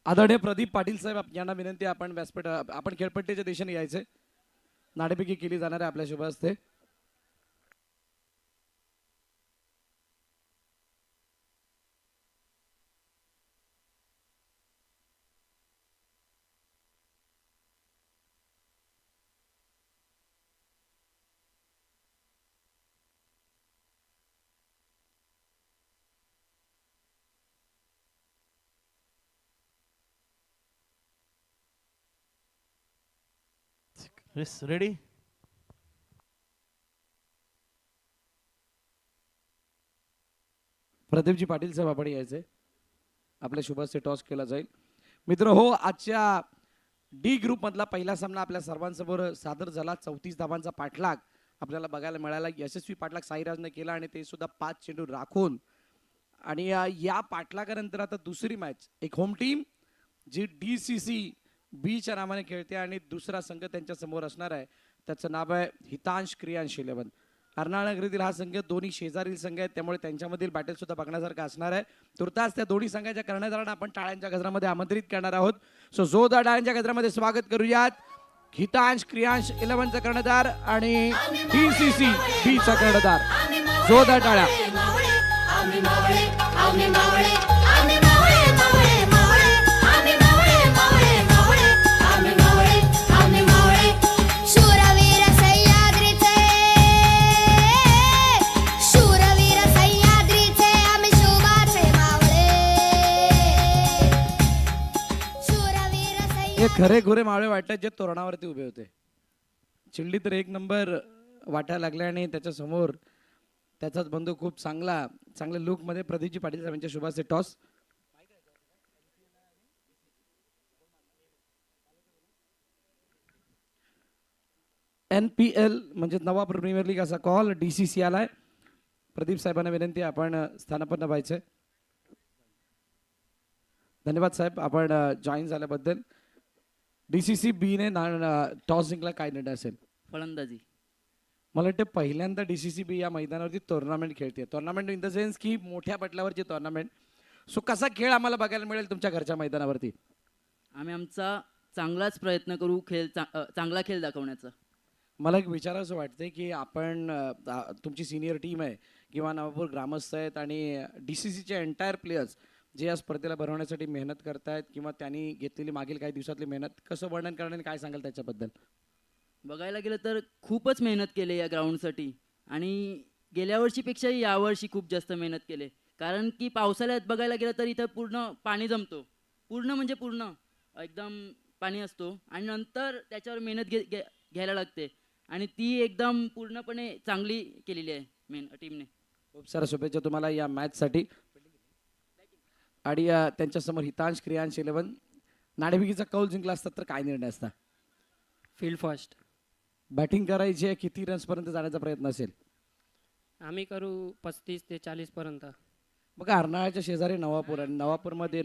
आदरणीय प्रदीप पाटील साहेब यांना विनंती आहे, आपण खेळपट्टीच्या दिशेने यायचे. नाणेफेकी केली जाणार आहे आपल्या शुभ हस्ते. Yes, ready? प्रदीपजी पाटील साहेब आपण यायचे. आपल्या शुभ हस्ते टॉस केला जाईल. मित्र हो, आजच्या डी ग्रुप मधला पहिला सामना आपल्या सर्वांसमोर सादर झाला. 34 धावांचा पाठलाग आपल्याला बघायला मिळाला. यशस्वी पाठलाग साईराजने केला आणि ते सुद्धा 5 चेंडू राखून. आणि या पाठलागानंतर आता दुसरी मॅच, एक होम टीम जी DCC बीच्या नावाने खेळते आणि दुसरा संघ त्यांच्या समोर असणार आहे, त्याचं नाव आहे हितांश क्रियांश 11. कर्नाळनगरीतील हा संघ दोन्ही शेजारील संघ आहेत, त्यामुळे त्यांच्यामधील बॅटल सुद्धा बघण्यासारखं असणार आहे. तुर्तास त्या दोन्ही संघाच्या कर्णधारांना आपण टाळ्यांच्या गजरामध्ये आमंत्रित करणार आहोत. सो जोरदार टाळ्यांच्या गजरामध्ये स्वागत करूयात हितांश क्रियांश 11चा कर्णधार आणि DCC बीचा कर्णधार. जोरदार टाळ्या. हे खरे खुरे मावळे वाटतात जे तोरणावरती उभे होते. चिल्ली तर एक नंबर वाटायला लागले आणि त्याच्या समोर त्याचाच बंधू खूप चांगल्या लुक मध्ये प्रदीपजी पाटील साहेबांच्या शुभाचे टॉस. NPL म्हणजे नवापूर प्रीमियर लीग असा कॉल DCC आलाय. प्रदीप साहेबांना विनंती आपण स्थानापन्न व्हायचंय. धन्यवाद साहेब आपण जॉईन झाल्याबद्दल. DCC B ने टॉस जिंकला, काय निर्णय असेल? फलंदाजी. मला वाटतं पहिल्यांदा DCC B या मैदानावरती टुर्नामेंट खेळते. टुर्नामेंट इन द सेन्स की मोठ्या पटलावरची टुर्नामेंट. सो कसा खेळ आम्हाला बघायला मिळेल तुमच्या घरच्या मैदानावरती? आम्ही आमचा चांगलाच प्रयत्न करू चांगला खेळ दाखवण्याचा. मला एक विचारायचं वाटतंय की आपण तुमची सिनियर टीम आहे किंवा नवापूर ग्रामस्थ आहेत आणि DCCचे एंटायर प्लेयर्स जे या स्पर्धेला भरवण्यासाठी मेहनत करतायत किंवा त्यांनी घेतलेली मागील काही दिवसातली मेहनत, कसं वर्णन करण्याने काय सांगाल त्याच्याबद्दल? बघायला गेलं तर खूपच मेहनत केली या ग्राउंडसाठी आणि गेल्या वर्षीपेक्षाही यावर्षी खूप जास्त मेहनत केली. कारण की पावसाळ्यात बघायला गेलं तर इथं पूर्ण पाणी जमतो, पूर्ण म्हणजे पूर्ण एकदम पाणी असतो आणि नंतर त्याच्यावर मेहनत घ्यायला लागते आणि ती एकदम पूर्णपणे चांगली केलेली आहे टीमने. खूप साऱ्या शुभेच्छा तुम्हाला या मॅचसाठी. आणि त्यांच्यासमोर हितांश क्रियांश 11. नाणेफेकीचा कौल जिंकला असतात तर काय निर्णय असता? Field first. बॅटिंग करायची आहे, किती रन्सपर्यंत जाण्याचा प्रयत्न असेल? आम्ही करू 35 ते 40 पर्यंत. बघा अर्नाळ्याच्या शेजारी नवापूर आणि नवापूरमध्ये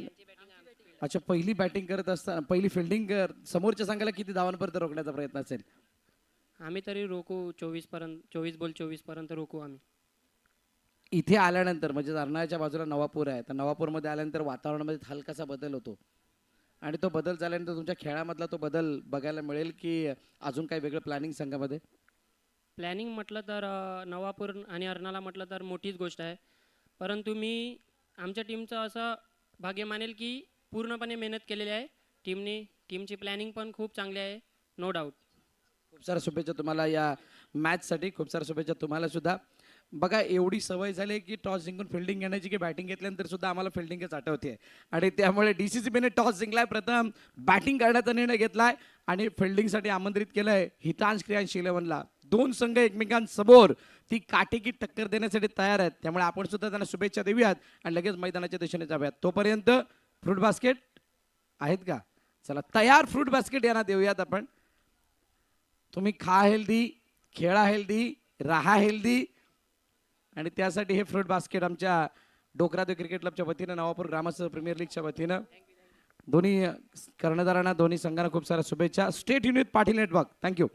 अच्छा पहिली बॅटिंग करत असताना पहिली फिल्डिंग समोरच्या संघाला किती धावांपर्यंत रोखण्याचा प्रयत्न असेल? आम्ही तरी रोखू 24 बॉल 24 पर्यंत रोखू आम्ही. इथे आल्यानंतर म्हणजे अर्नाळ्याच्या बाजूला नवापूर आहे, तर नवापूरमध्ये आल्यानंतर वातावरणामध्ये हलकासा बदल होतो आणि तो बदल झाल्यानंतर तुमच्या खेळामधला तो बदल बघायला मिळेल की अजून काही वेगळं प्लॅनिंग संघामध्ये? प्लॅनिंग म्हटलं तर नवापूर आणि अर्नाला म्हटलं तर मोठीच गोष्ट आहे, परंतु मी आमच्या टीमचं असं भाग्य मानेल की पूर्णपणे मेहनत केलेली आहे टीमने. टीमची प्लॅनिंग पण खूप चांगली आहे, नो डाऊट. खूप साऱ्या शुभेच्छा तुम्हाला या मॅचसाठी. खूप साऱ्या शुभेच्छा तुम्हाला सुद्धा. बघा एवढी सवय झाली की टॉस जिंकून फिल्डिंग घेण्याची की बॅटिंग घेतल्यानंतर सुद्धा आम्हाला फिल्डिंगच आठवते आणि त्यामुळे DCC B ने टॉस जिंकलाय, प्रथम बॅटिंग करण्याचा निर्णय घेतलाय आणि फिल्डिंगसाठी आमंत्रित केलंय हितांश क्रियांश 11ला. दोन संघ एकमेकांसमोर ती काटेकी टक्कर देण्यासाठी तयार आहेत, त्यामुळे आपण सुद्धा त्यांना शुभेच्छा देऊयात आणि लगेच मैदानाच्या दिशेने जाऊयात. तोपर्यंत फ्रूट बास्केट आहेत का? चला तयार फ्रूट बास्केट यांना देऊयात आपण. तुम्ही खा हेल्दी, खेळा हेल्दी, राहा हेल्दी आणि त्यासाठी हे फ्रूट बास्केट आमच्या डोकरादेव क्रिकेट क्लबच्या वतीनं नवापूर ग्रामस्थ प्रीमियर लीगच्या वतीनं दोन्ही कर्णधारांना दोन्ही संघांना खूप साऱ्या शुभेच्छा. State unit Patil network. Thank you.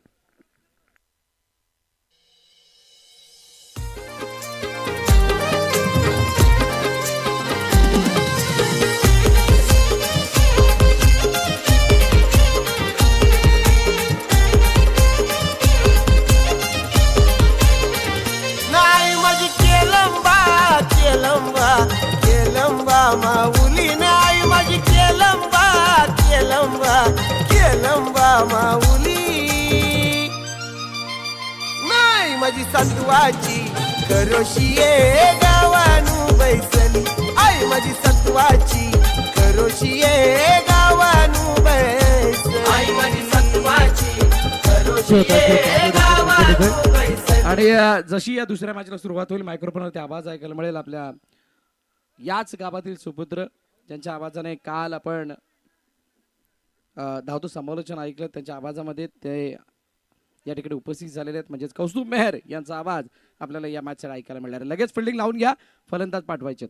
सत्वाची करोशिये गावानू बैसली आई माझी सत्वाची करोशिये गावानू बैसली आई माझी सत्वाची करोशिये गावानू बैसली. आणि जशी या दुसऱ्या मॅचला सुरुवात होईल मायक्रोफोनवरती आवाज ऐकायला मिळेल आपल्या याच गावातील सुपुत्र ज्यांच्या आवाजाने काल आपण धावतो समालोचन ऐकलं, त्यांच्या आवाजामध्ये ते या ठिकाणी उपस्थित झालेले आहेत, म्हणजेच कौस्तुभ मेहर यांचा आवाज आपल्याला या मॅचसाठी ऐकायला मिळणार आहे. लगेच फिल्डिंग लावून घ्या, फलंदाज पाठवायचे.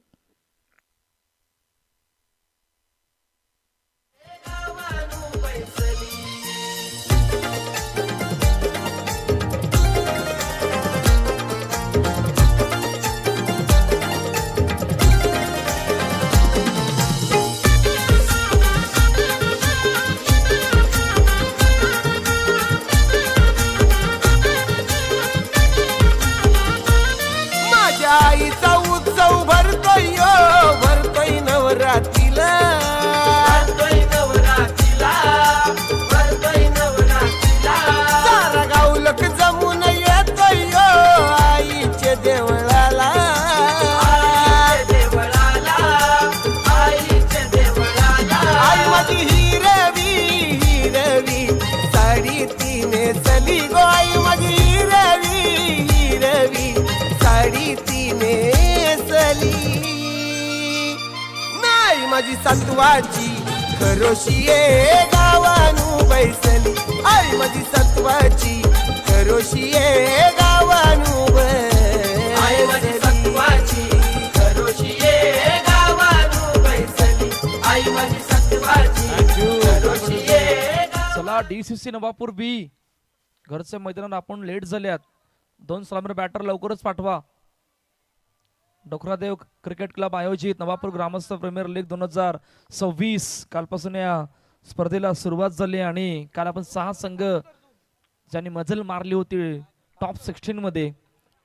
माझ्या आईचा उत्सव भरतोय यो, भरतोय नवरात्रीला भरतोय नवरात्रीला भरतोय नवरात्रीला. सारा गाव लोक जमून येतोय यो आईच्या देवळाला देवळाला आईच्या देवळाला. आई माझी हिरवी हिरवी साडी तिने चली गो आई माझी हिरवी हिरवी साडी तिने सली नाही माझी सत्वाची खरोशिये गावानू बैसली आई माझी सत्वाची खरोशिये गावानू आई माझी सत्वाची खरोशिये गावानू बैसली आई माझी सत्वाची खरोशिये. चला DCC नवापूर बी घरच्या मैदानात आपण लेट झाल्यात. 2 सलामीर बॅटर लवकरच पाठवा. डोकरादेव क्रिकेट क्लब आयोजित नवापूर ग्रामस्थ प्रीमियर लीग 2026 कालपासून या स्पर्धेला सुरुवात झाली आणि काल आपण 6 संघ ज्यांनी मजल मारली होती टॉप 16 मध्ये.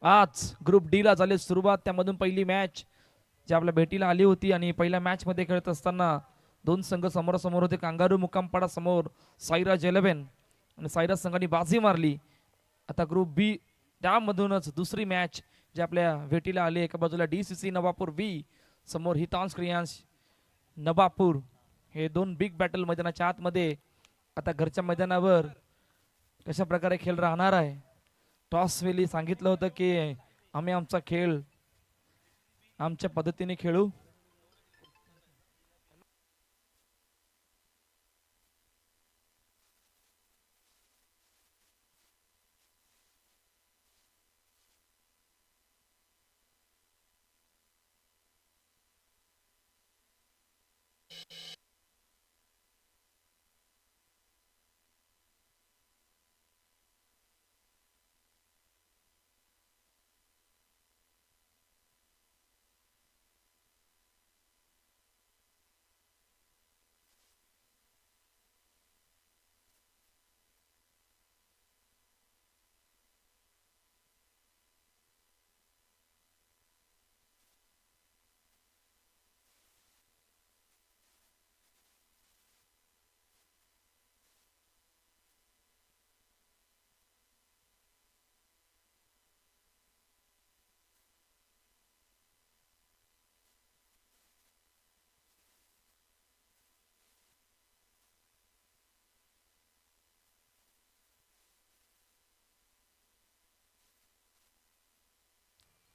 आज ग्रुप डी ला झाली सुरुवात. त्यामधून पहिली मॅच जी आपल्या भेटीला आली होती आणि पहिल्या मॅच मध्ये खेळत असताना 2 संघ समोरासमोर होते. कांगारू मुकामपाडा समोर साईराज 11 आणि साईराज संघाने बाजी मारली. आता ग्रुप बी त्यामधूनच दुसरी मॅच जी आपल्या भेटीला आली. एका बाजूला DCC नवापूर बी समोर हितांश क्रियांश नवापूर. हे 2 बिग बॅटल मैदानाच्या आतमध्ये. आता घरच्या मैदानावर कशा प्रकारे खेळ राहणार आहे. टॉस वेळी सांगितलं होतं की आम्ही आमचा खेळ आमच्या पद्धतीने खेळू.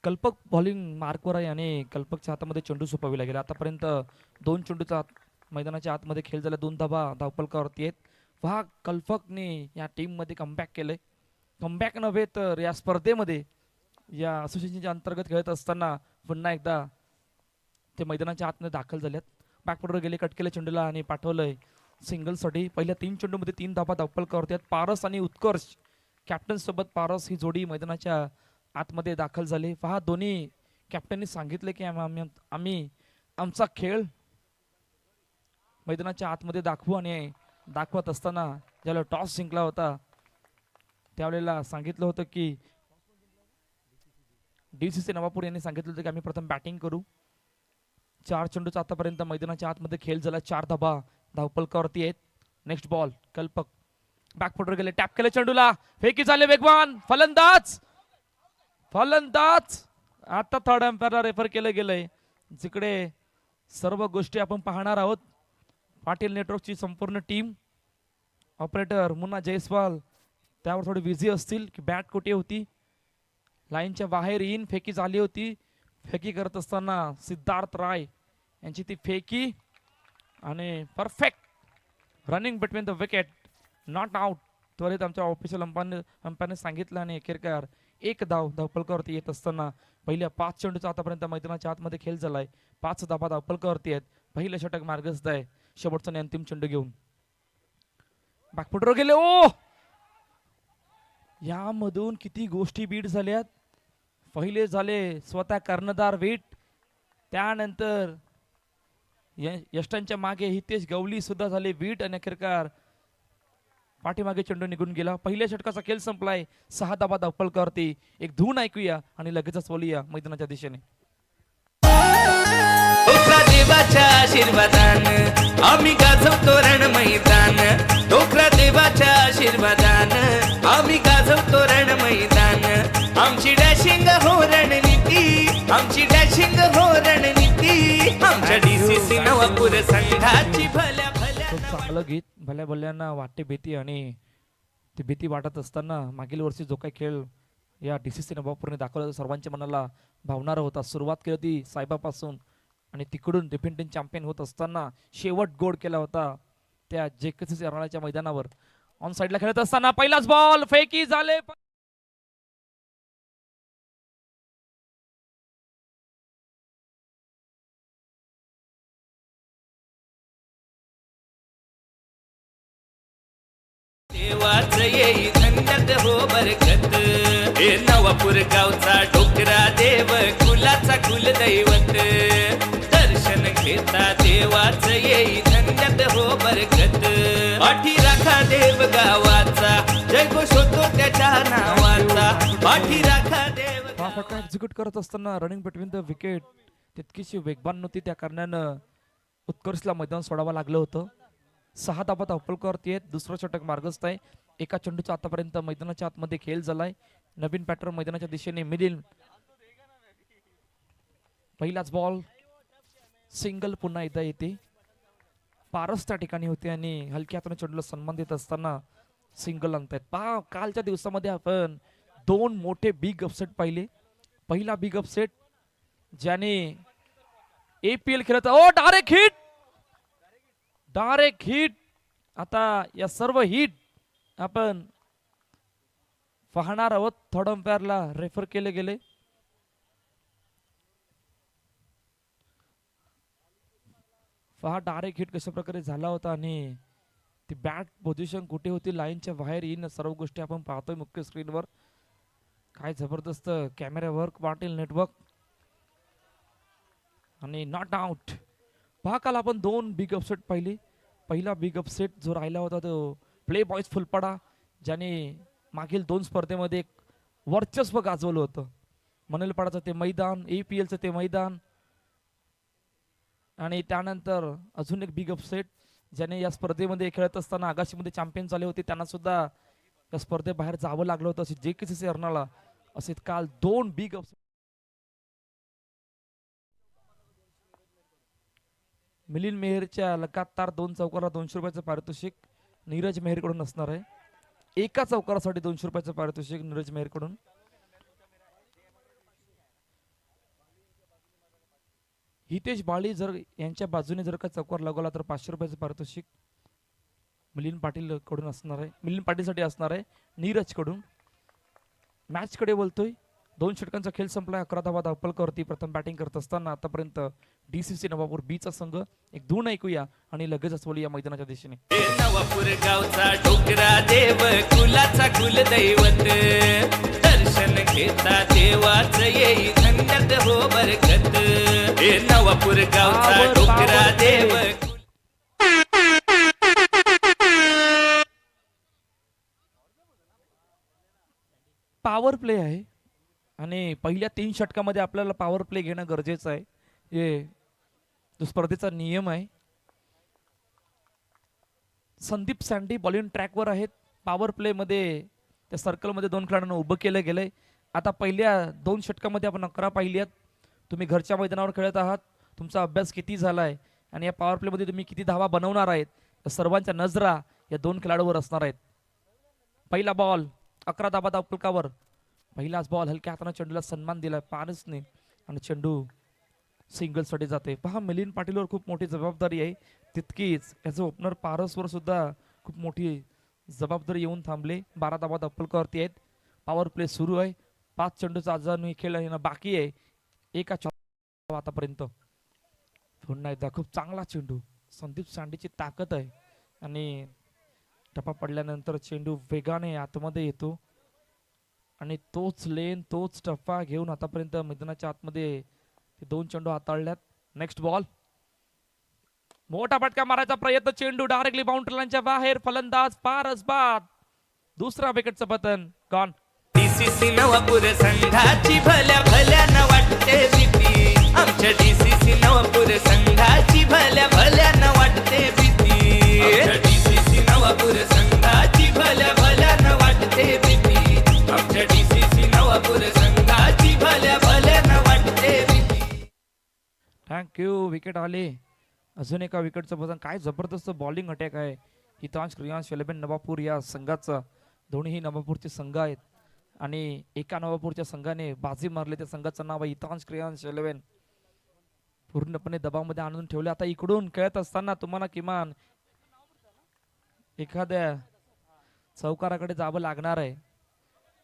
कल्पक बॉलिंग मार्कवर आहे आणि कल्पकच्या हातामध्ये चेंडू सोपविला गेला. आतापर्यंत 2 चेंडूचा मैदानाच्या आतमध्ये खेळ झाला. 2 धाबा धावपलकावरती आहेत. पहा कल्पकने या टीममध्ये कमबॅक केलंय. कमबॅक नव्हे तर या स्पर्धेमध्ये या असोसिएशनच्या अंतर्गत खेळत असताना पुन्हा एकदा ते मैदानाच्या आतमध्ये दाखल झालेत. बॅकफुटवर गेले, कट केले चेंडूला आणि पाठवलंय सिंगलसाठी. पहिल्या 3 चेंडूमध्ये 3 धाबा धावपलकावरती आहेत. पारस आणि उत्कर्ष कॅप्टन सोबत पारस ही जोडी मैदानाच्या आतमध्ये दाखल झाली. पहा दोन्ही कॅप्टननी सांगितले की आम्ही आमचा खेळ मैदानाच्या आतमध्ये दाखवू आणि दाखवत असताना ज्याला टॉस जिंकला होता त्यावेळेला सांगितलं होतं की DCC नवापूर यांनी सांगितलं होतं की आम्ही प्रथम बॅटिंग करू. 4 चेंडूचा आतापर्यंत मैदानाच्या आतमध्ये खेळ झाला. 4 धाबा धावपलकावरती आहेत. नेक्स्ट बॉल कल्पक बॅकफुटवर गेले, टॅप केले चेंडूला, फेकी झाले वेगवान फलंदाज फलंदाज आता थर्ड एम्पायरला रेफर केलं गेलंय, जिकडे सर्व गोष्टी आपण पाहणार आहोत. पाटील नेटवर्कची संपूर्ण टीम, ऑपरेटर मुन्ना जयस्वाल त्यावर थोडे बिझी असतील की बॅट कुठे होती, लाईनच्या बाहेर येईन फेकी झाली होती. फेकी करत असताना सिद्धार्थ राय यांची ती फेकी आणि perfect running between the wicket, not out. त्वरित आमच्या ऑफिशियल अंपायरने सांगितलं आणि अखेरकार एक धाव धावपलकावरती येत असताना पहिल्या 5 चेंडूचा आतापर्यंत मैदानाच्या आतमध्ये खेळ झालाय. 5 धावा धावपलकावरती आहेत. पहिलं षटक मार्गस्थ आहे शेवटचा आणि अंतिम चेंडू घेऊन. बॅकफुटवर गेले. ओ यामधून किती गोष्टी बीट झाल्यात. पहिले झाले स्वतः कर्णधार वेट, त्यानंतर यष्टांच्या मागे हितेश गवली सुद्धा झाले बीट आणि अखेरकार पाठीमागे चेंडू निघून गेला. पहिल्या षटकाचा खेळ संपलाय. 6 धावा धावपलकावरती. एक धून ऐकूया आणि लगेचच बोलूया मैदानाच्या दिशेने. डोकरा देवाच्या आशीर्वादान आम्ही गाजवतो रण मैदान. डोकरा देवाच्या आशीर्वादान आम्ही गाजवतो रण मैदान. आमची डॅशिंग हो रणनीती, आमची डॅशिंग हो रणनीती, आमच्या डीसीसी नवापूर संघाची भल्या भल्या. खूप चांगलं गीत. भल्या भल्यांना वाटते भीती आणि ती भीती वाटत असताना मागील वर्षी जो काही खेळ या डीसीसी नवापूरने दाखवला सर्वांच्या मनाला भावणारा होता. सुरुवात केली होती सायबापासून आणि तिकडून डिफेंडिंग चॅम्पियन होत असताना शेवट गोड केला होता त्या जेकेसीसी अर्नाळ्याच्या मैदानावर. ऑन साइडला खेळत असताना पहिलाच बॉल फेकी झाले. देवाच येई धन्यत हो बरकत. हे नवापूर गावचा डोकरा देव कुलाचा कुलदैवत. दर्शन घेता देवाच येई धन्यत हो बरकत. पाठी राखा देव गावाचा, जय घोष होतो त्याच्या नावाचा. पाठी राखा देव. हा फटका एक्झिक्यूट करत असताना रनिंग बिटवीन द विकेट तितकीशी वेगवान नव्हती, त्या कारणानं उत्कर्षला मैदान सोडावं लागलं होतं. 6 धावा धावपलकावरती आहेत. दुसरं षटक मार्गस्थ आहे. एका चेंडूचा आतापर्यंत मैदानाच्या आतमध्ये खेळ झालाय. नवीन पॅटर्न मैदानाच्या दिशेने मिळेल. पहिलाच बॉल सिंगल पुन्हा एकदा येते. पारस त्या ठिकाणी होते आणि हलक्या हाताने चेंडूला सन्मान देत असताना सिंगल आणतायत. पहा कालच्या दिवसामध्ये आपण 2 मोठे बिग अपसेट पाहिले. पहिला बिग अपसेट ज्याने APL खेळत डायरेक्ट हिट, डायरेक्ट हिट. आता या सर्व हिट आपण पाहणार आहोत. थर्ड अंपायरला रेफर केले गेले. पहा डायरेक्ट हिट कशा प्रकारे झाला होता आणि ती बॅट पोझिशन कुठे होती, लाईनच्या बाहेर येईन, सर्व गोष्टी आपण पाहतोय मुख्य स्क्रीनवर. काय जबरदस्त कॅमेरा वर्क पाटील नेटवर्क आणि नॉट आउट. पहा काल आपण 2 बिग अपसेट पाहिले. पहिला बिग अपसेट जो राहिला होता तो प्ले बॉयज फुलपाडा, ज्याने मागील 2 स्पर्धेमध्ये एक वर्चस्व गाजवलं होतं. मनलपाडाचं ते मैदान, APLचं ते मैदान आणि त्यानंतर अजून एक बिग अपसेट ज्याने या स्पर्धेमध्ये खेळत असताना आगाशीमध्ये चॅम्पियन झाले होते, त्यांना सुद्धा या स्पर्धेबाहेर जावं लागलं होतं. असे जेकेसीसी अर्नाळा असे काल 2 बिग अपसेट. मिलिंद मेहरच्या लगातार 2 चौकारा 200 रुपयाचं पारितोषिक नीरज मेहरकडून असणार आहे. एका चौकारासाठी 200 रुपयाचं पारितोषिक नीरज मेहरकडून. हितेश बाळी जर यांच्या बाजूने जर का चौकार लागवला तर 500 रुपयाचं पारितोषिक मिलिंद पाटील कडून असणार आहे, मिलिंद पाटीलसाठी असणार आहे नीरज कडून. मॅच कडे बोलतोय. 2 षटकांचा खेळ संपला. 11 धावा धावपलकावरती प्रथम बॅटिंग करत असताना आतापर्यंत डीसीसी नवापूर बीचा संघ. एक धून ऐकूया आणि लगेचच बोलूया मैदानाच्या दिशेने. नवापूर गावचा डोकरा देव कुलाचा कुलदैवत. दर्शन घेता देवाच येई धन्यत हो बरकत. हे नवापूर गावचा डोकरा देव. पॉवर प्ले आहे आणि पहिल्या 3 षटकामध्ये आपल्याला पॉवर प्ले घेणं गरजेचं आहे. हे जो स्पर्धेचा नियम आहे. संदीप सँडी बॉलिंग ट्रॅकवर आहेत. पॉवर प्ले मध्ये त्या सर्कलमध्ये 2 खेळाडूंना उभं केलं गेलंय आता पहिल्या 2 षटकामध्ये आपण 11 पाहिली आहेत. तुम्ही घरच्या मैदानावर खेळत आहात, तुमचा अभ्यास किती झालाय आणि या पॉवर प्लेमध्ये तुम्ही किती धावा बनवणार आहेत, या सर्वांच्या नजरा या 2 खेळाडूवर असणार आहेत. पहिला बॉल 11 धावा धावफलकावर. पहिलाच बॉल हलक्या हाताने चेंडूला सन्मान दिला पारसने आणि चेंडू सिंगलसाठी जाते. पहा मिलिंद पाटीलवर खूप मोठी जबाबदारी आहे, तितकीच याचं ओपनर पारसवर सुद्धा खूप मोठी जबाबदारी येऊन थांबले. 12 धावा धावफलकावरती आहेत. पॉवर प्ले सुरू आहे. 5 चेंडूचा अजूनही खेळ येणं बाकी आहे. एका आतापर्यंत पुन्हा एकदा खूप चांगला चेंडू. संदीप सांडेची ताकद आहे आणि टप्पा पडल्यानंतर चेंडू वेगाने आतमध्ये येतो आणि तोच लेन तोच टप्पा घेऊन आतापर्यंत मैदानाच्या आतमध्ये ते 2 चेंडू हाताळल्यात. Next ball. मोठा फटका मारायचा प्रयत्न, चेंडू डायरेक्टली बाउंड्री लाईनच्या बाहेर. फलंदाज पारस बाद. दुसरा विकेटचं पतन गॉन. डीसीसी नवापूर संघाची भल्या भल्या न वाटते भीती. आमच्या डीसीसी नवापूर संघाची भल्या भल्या न वाटते भीती. आमच्या डीसीसी नवापूर संघाची भल्या भल्या न वाटते भीती. आमच्या डीसीसी नवापूर संघाची भल्या भल्या न वाटते भीती. थँक्यू. विकेट आले. अजून एका विकेटचं पतन. काय जबरदस्त बॉलिंग अटॅक आहे हितांश क्रियांश 11 नवापूर या संघाचा. दोन्हीही नवापूरचे संघ आहेत आणि एका नवापूरच्या संघाने बाजी मारली. त्या संघाचं नाव आहे हितांश क्रियांश 11. पूर्णपणे दबावामध्ये आणून ठेवले. आता इकडून खेळत असताना तुम्हाला किमान एखाद्या चौकाराकडे जावं लागणार आहे.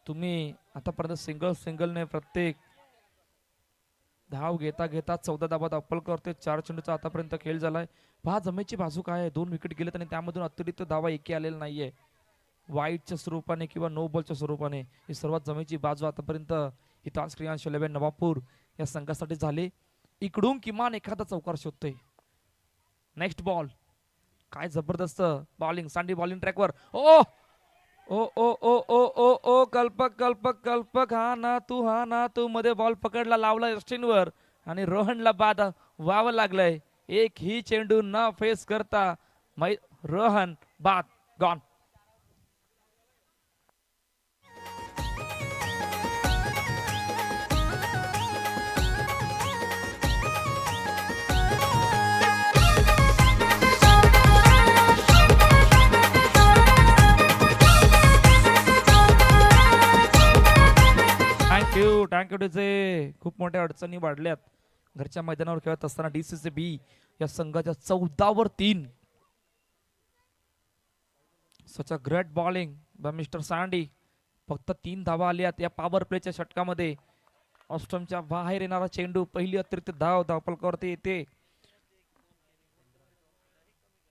तुम्ही आतापर्यंत सिंगलने प्रत्येक धाव घेता घेता 14 धावा धावफलक करते. 4 चेंडूचा आतापर्यंत खेळ झालाय. पहा जमेची बाजू काय आहे. 2 विकेट गेलेत आणि त्यामधून अतिरिक्त धावा एकी आलेला नाहीये. वाईटच्या स्वरूपाने किंवा नो बॉलच्या स्वरूपाने ही सर्वात जमेची बाजू आतापर्यंत हितांश क्रियांश 11 नवापूर या संघासाठी झाली. इकडून किमान एखादा चौकार शोधतोय. Next ball. काय जबरदस्त बॉलिंग. सांडी बॉलिंग ट्रॅकवर. ओ oh oh oh oh oh ओ कल्पक कल्पक कल्पक हा ना तू मध्ये बॉल पकडला, लावला यष्टींवर आणि रोहनला बाद व्हावं लागलंय. एक ही चेंडू न फेस करता रोहन बाद. गॉन. Thank you DJ. खूप मोठ्या अडचणी वाढल्यात घरच्या मैदानावर खेळत असताना. डीसीसी बी या संघाच्या 14वर 3. Such a great bowling by mister Sandy. फक्त 3 धावा आल्यात या पॉवर प्लेच्या षटकामध्ये. ऑस्ट्रमच्या बाहेर येणारा चेंडू पहिली अतिरिक्त धावफलकावरती येते.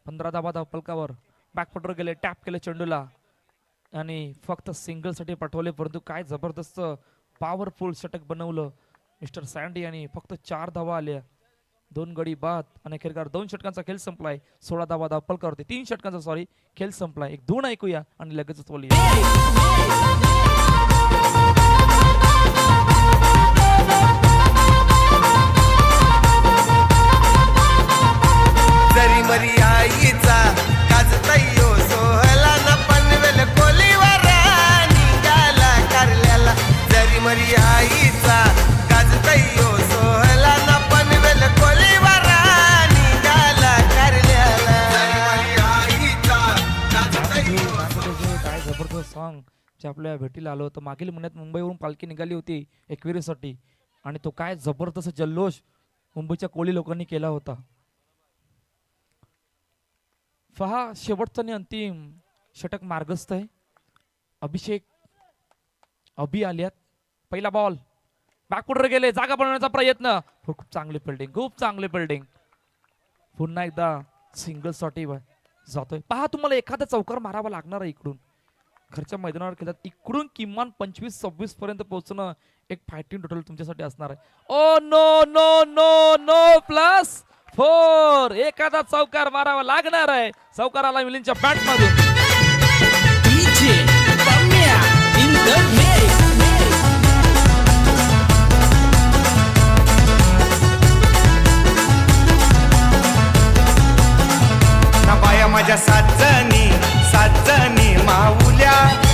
15 धावा धावफलकावर. बॅकफुटवर गेले, टॅप केले चेंडूला आणि फक्त सिंगलसाठी पाठवले. परंतु काय जबरदस्त पॉवरफुल षटक बनवलं मिस्टर सँडी आणि फक्त 4 धावा आल्या. 2 गडी बाद आणि अखेरकार 2 षटकांचा खेळ संपलाय. 16 धावा धावफलकावरती 3 षटकांचा खेळ संपलाय. एक धून ऐकूया आणि लगेचच बोलूया. जरी मरी आईचा काजतयो सोहला न पनवेल कोलीवर निघाला कारल्याला. जरी मरी आईचा काजतयो सोहला न पनवेल कोलीवर निघाला कारल्याला. जरी मरी आईचा काजतयो. काय जबरदस्त सॉन्ग जे आपल्या भेटीला आलं होतं. मागील महिन्यात मुंबईवरून पालखी निघाली होती एकविरीसाठी आणि तो काय जबरदस्त जल्लोष मुंबईच्या कोळी लोकांनी केला होता. पहा शेवटचा आणि अंतिम षटक मार्गस्थ आहे. अभि आल्यात. पहिला बॉल बॅकफुटवर गेले, जागा बनवण्याचा प्रयत्न. खूप चांगली फिल्डिंग. पुन्हा एकदा सिंगल साठी जातोय. पहा तुम्हाला एखादा चौकार मारावा लागणार आहे. इकडून घरच्या मैदानावर खेळतात. इकडून किमान 25-26 पर्यंत पोहोचणं एक फायटिंग टोटल तुमच्यासाठी असणार आहे. Oh no no no no +4. एखादा चौकार मारावा लागणार आहे. चौकाराला मिलिंदच्या बॅट मधून. ना बाया माझ्या सात जणी माऊल्या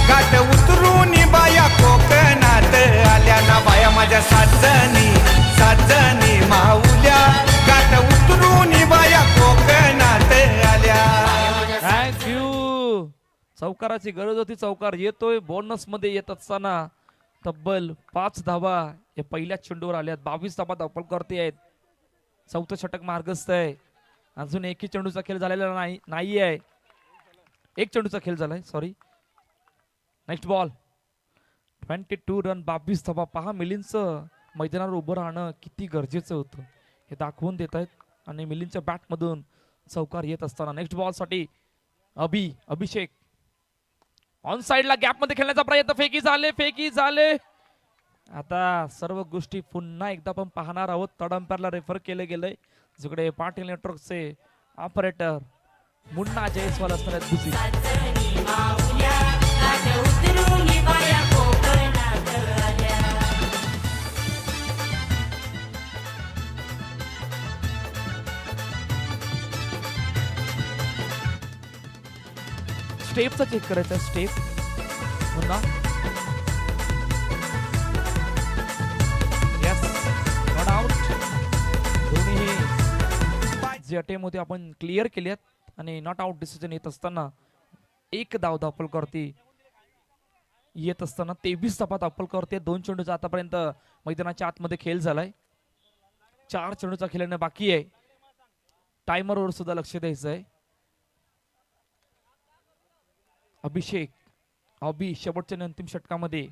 गाठ उतरून बाया कोकणात आल्या. माझ्या साजनी माऊल्या गाठ उतरून बाया कोकणात आल्या. थँक्यू. चौकाराची गरज होती, चौकार येतोय. बोनस मध्ये येत असताना तब्बल 5 धावा या पहिल्याच चेंडूवर आल्यात. 22 धावा धावपल करते आहेत. चौथं षटक मार्गस्थ आहे. अजून एकही चेंडूचा खेळ झालेला नाही आहे. एक चेंडूचा खेळ झालाय, सॉरी. Next ball. 22 रन, 22 धावा. पहा मिलिंदचं मैदानावर उभं राहणं किती गरजेचं होतं हे दाखवून देत आहेत. आणि मिलिंदच्या बॅट मधून चौकार येत असताना नेक्स्ट बॉल साठी अभिषेक ऑन साइडला गॅप मध्ये खेळण्याचा प्रयत्न. फेकी झाले. आता सर्व गोष्टी पुन्हा एकदा आपण पाहणार आहोत. थर्ड अंपायरला रेफर केले गेले, जिकडे पाटील नेटवर्कचे ऑपरेटर मुन्ना जयस्वाल असणार आहेत busy. स्टेपचा चेक करायचा. स्टेप पुन्हा यस, नॉट आउट. दोन्ही जे अटेम्प्ट होते आपण क्लिअर केलेत आणि नॉट आउट डिसिजन येत असताना एक धाव धावपल करते येत असताना 23 धावा धावपल करते. 2 चेंडूचा आतापर्यंत मैदानाच्या आतमध्ये खेळ झालाय. 4 चेंडूचा खेळणं बाकी आहे. टायमरवर सुद्धा लक्ष द्यायचं आहे. अभिषेक शेवटच्या अंतिम षटकामध्ये.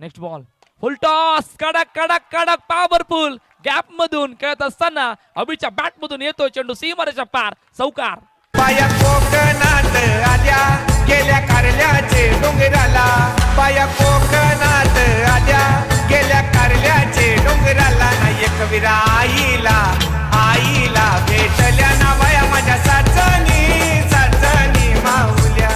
Next ball. Full toss. कडक पॉवरफुल गॅप मधून खेळत असताना अभिच्या बॅट मधून येतो चेंडू सीमारेच्या पार. चौकार. बाया कोकणात आल्या गेल्या कारल्याचे डोंगराला. बाया कोकणात आल्या गेल्या कारल्याचे डोंगराला. नाही एक विरा आईला भेटल्या ना बाया माझ्या साजनी माऊल्या.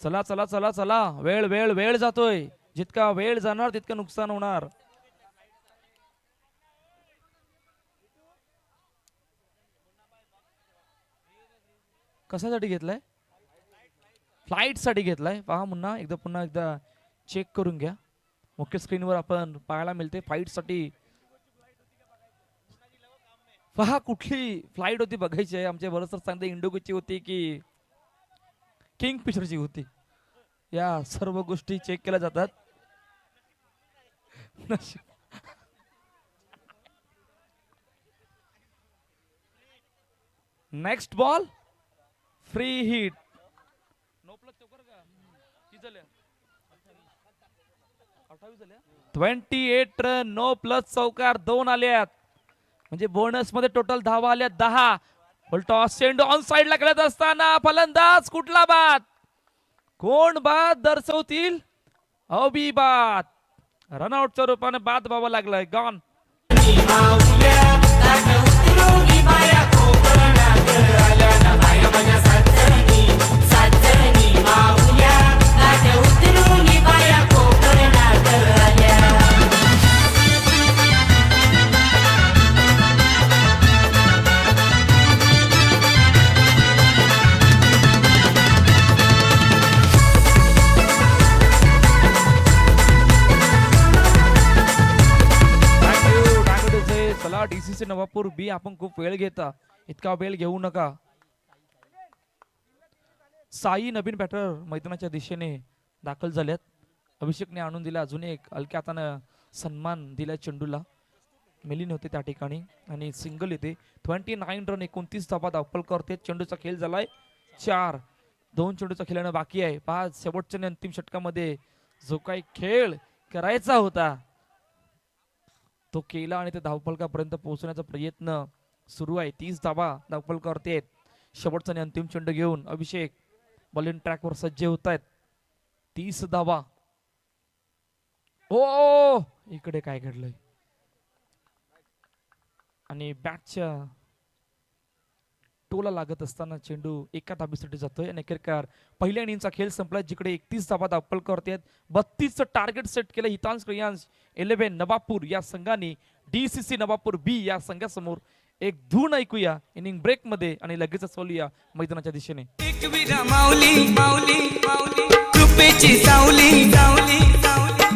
चला. वेळ जातोय. जितका वेळ जाणार तितकं नुकसान होणार. कशासाठी घेतलाय? फ्लाईट साठी घेतलाय. पहा पुन्हा एकदा चेक करून घ्या. मुख्य स्क्रीनवर आपण पाहायला मिळते फ्लाईट साठी. पहा कुठली फ्लाईट होती बघायची आहे. आमचे बरं सर सांगते इंडिगोची होती की किंग फिशरची होती. या सर्व गोष्टी चेक केल्या जातात. Next ball. Free hit. 28 run, no plus चौकार 2 आल्यात. म्हणजे बोनस मध्ये टोटल धावा आल्या 10. टॉस चेंडू ऑन साइडला खेळत असताना फलंदाज कुठला बाद, कोण बाद दर्शवतील? अबी बाद. रनआउटच्या रूपाने बाद व्हावं लागलाय. गॉन. डीसीसी नवापूर बी आपण खूप वेळ घेता, इतका वेळ घेऊ नका. साई नवीन बॅटर मैदानाच्या दिशेने दाखल झाल्यात. अभिषेकने आणून दिला अजून एक हलक्या हातानं सन्मान दिला चेंडूला. मिलिंद होते त्या ठिकाणी आणि सिंगल येते. 29 रन 29 धावा धावपल करते. चेंडूचा खेळ झालाय 4. 2 चेंडूचा खेळणं बाकी आहे. 5 शेवटच्या अंतिम षटकामध्ये जो काही खेळ करायचा होता तो केला आणि ते धावफलकापर्यंत पोहोचण्याचा प्रयत्न सुरू आहे. 30 धावा धावफल करतेत. शेवटचा आणि अंतिम चेंडू घेऊन अभिषेक बॉलिंग ट्रॅकवर सज्ज होत आहेत. 30 धावा. ओ इकडे काय घडलंय आणि बॅटच्या टोला लागत असताना चेंडू एका धाबीसाठी जातोय आणि अखेरकार पहिल्या इनिंगचा खेळ संपला, जिकडे 31 धावा धावपल करतात. 32 टार्गेट सेट केलं हितांश क्रियांश 11 नवापूर या संघाने डीसीसी नवापूर बी या संघासमोर. एक धून ऐकूया इनिंग ब्रेक मध्ये आणि लगेचच बोलूया मैदानाच्या दिशेने. माऊली माऊली माऊली कृपेची सावली सावली सावली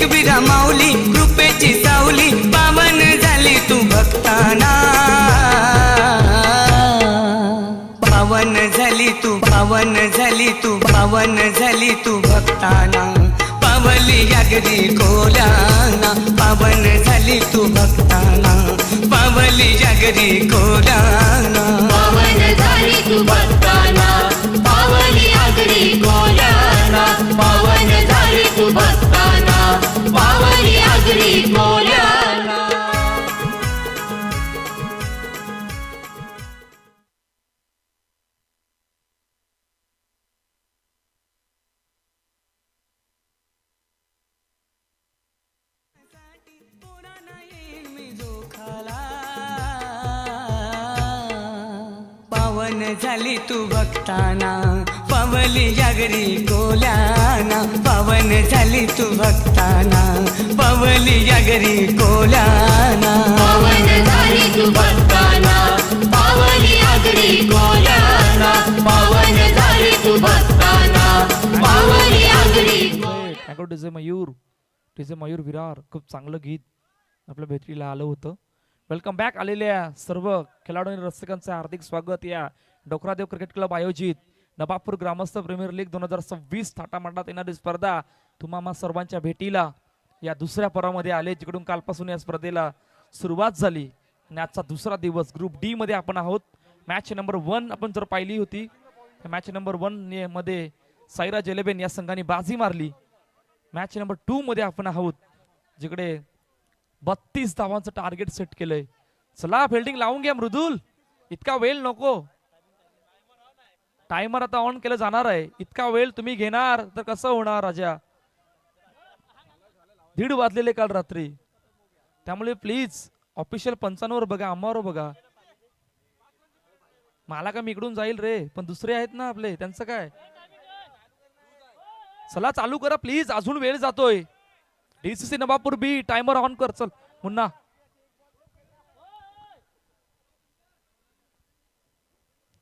एकविरा माऊली कृपेची सावली पावन झाली तू भक्ताना पावन झाली तू पावन झाली तू पावन झाली तू भक्ताना पावली यागरी कोलाना पावन झाली तू भक्ताना पावली यागरी कोलाना पावन झाली तू भक्ताना पावनी आगरी कोलाना पावन झाली तू भक्ताना पावनी आगरी कोलाना पावन झाली तू भक्ताना पावली यागरी कोलाना पावन झाली तू भक्ताना पावली यागरी कोलाना पावन झाली तू भक्ताना पावनी आगरी कोलाना पावन झाली तू भक्ताना पावनी आगरी टीजे मयूर टीजे मयूर विरार खूप चांगलं गीत आपल्या भेटीला आलं होतं. वेलकम बॅक आलेल्या सर्व खेळाडू आणि रसिकांचे हार्दिक स्वागत या डोकरादेव क्रिकेट क्लब आयोजित नवापूर ग्रामस्थ प्रीमियर लीग 2026 थाटामाटात येणारी स्पर्धा तुम्हा सर्वांच्या भेटीला या दुसऱ्या पर्वामध्ये आले, जिकडून कालपासून या स्पर्धेला सुरुवात झाली आणि आजचा दुसरा दिवस. ग्रुप डी मध्ये आपण आहोत. मॅच नंबर 1 आपण जर पाहिली होती, मॅच नंबर 1 मध्ये साईराज 11 या संघाने बाजी मारली. मॅच नंबर 2 मध्ये आपण आहोत, जिकडे 32 धावांचं टार्गेट सेट केलंय. चला फिल्डिंग लावून घ्या मृदुल, इतका वेळ नको. टायमर आता ऑन केलं जाणार आहे. इतका वेळ तुम्ही घेणार तर कसं होणार राजा? 1:30 वाजलेले काल रात्री, त्यामुळे प्लीज ऑफिशियल पंचांवर बघा, आम्हावर बघा. मला का मी इकडून जाईल रे, पण दुसरे आहेत ना आपले, त्यांचं काय? चला चालू करा प्लीज, अजून वेळ जातोय. DCC Navapur B timer on कर. चल मुन्ना.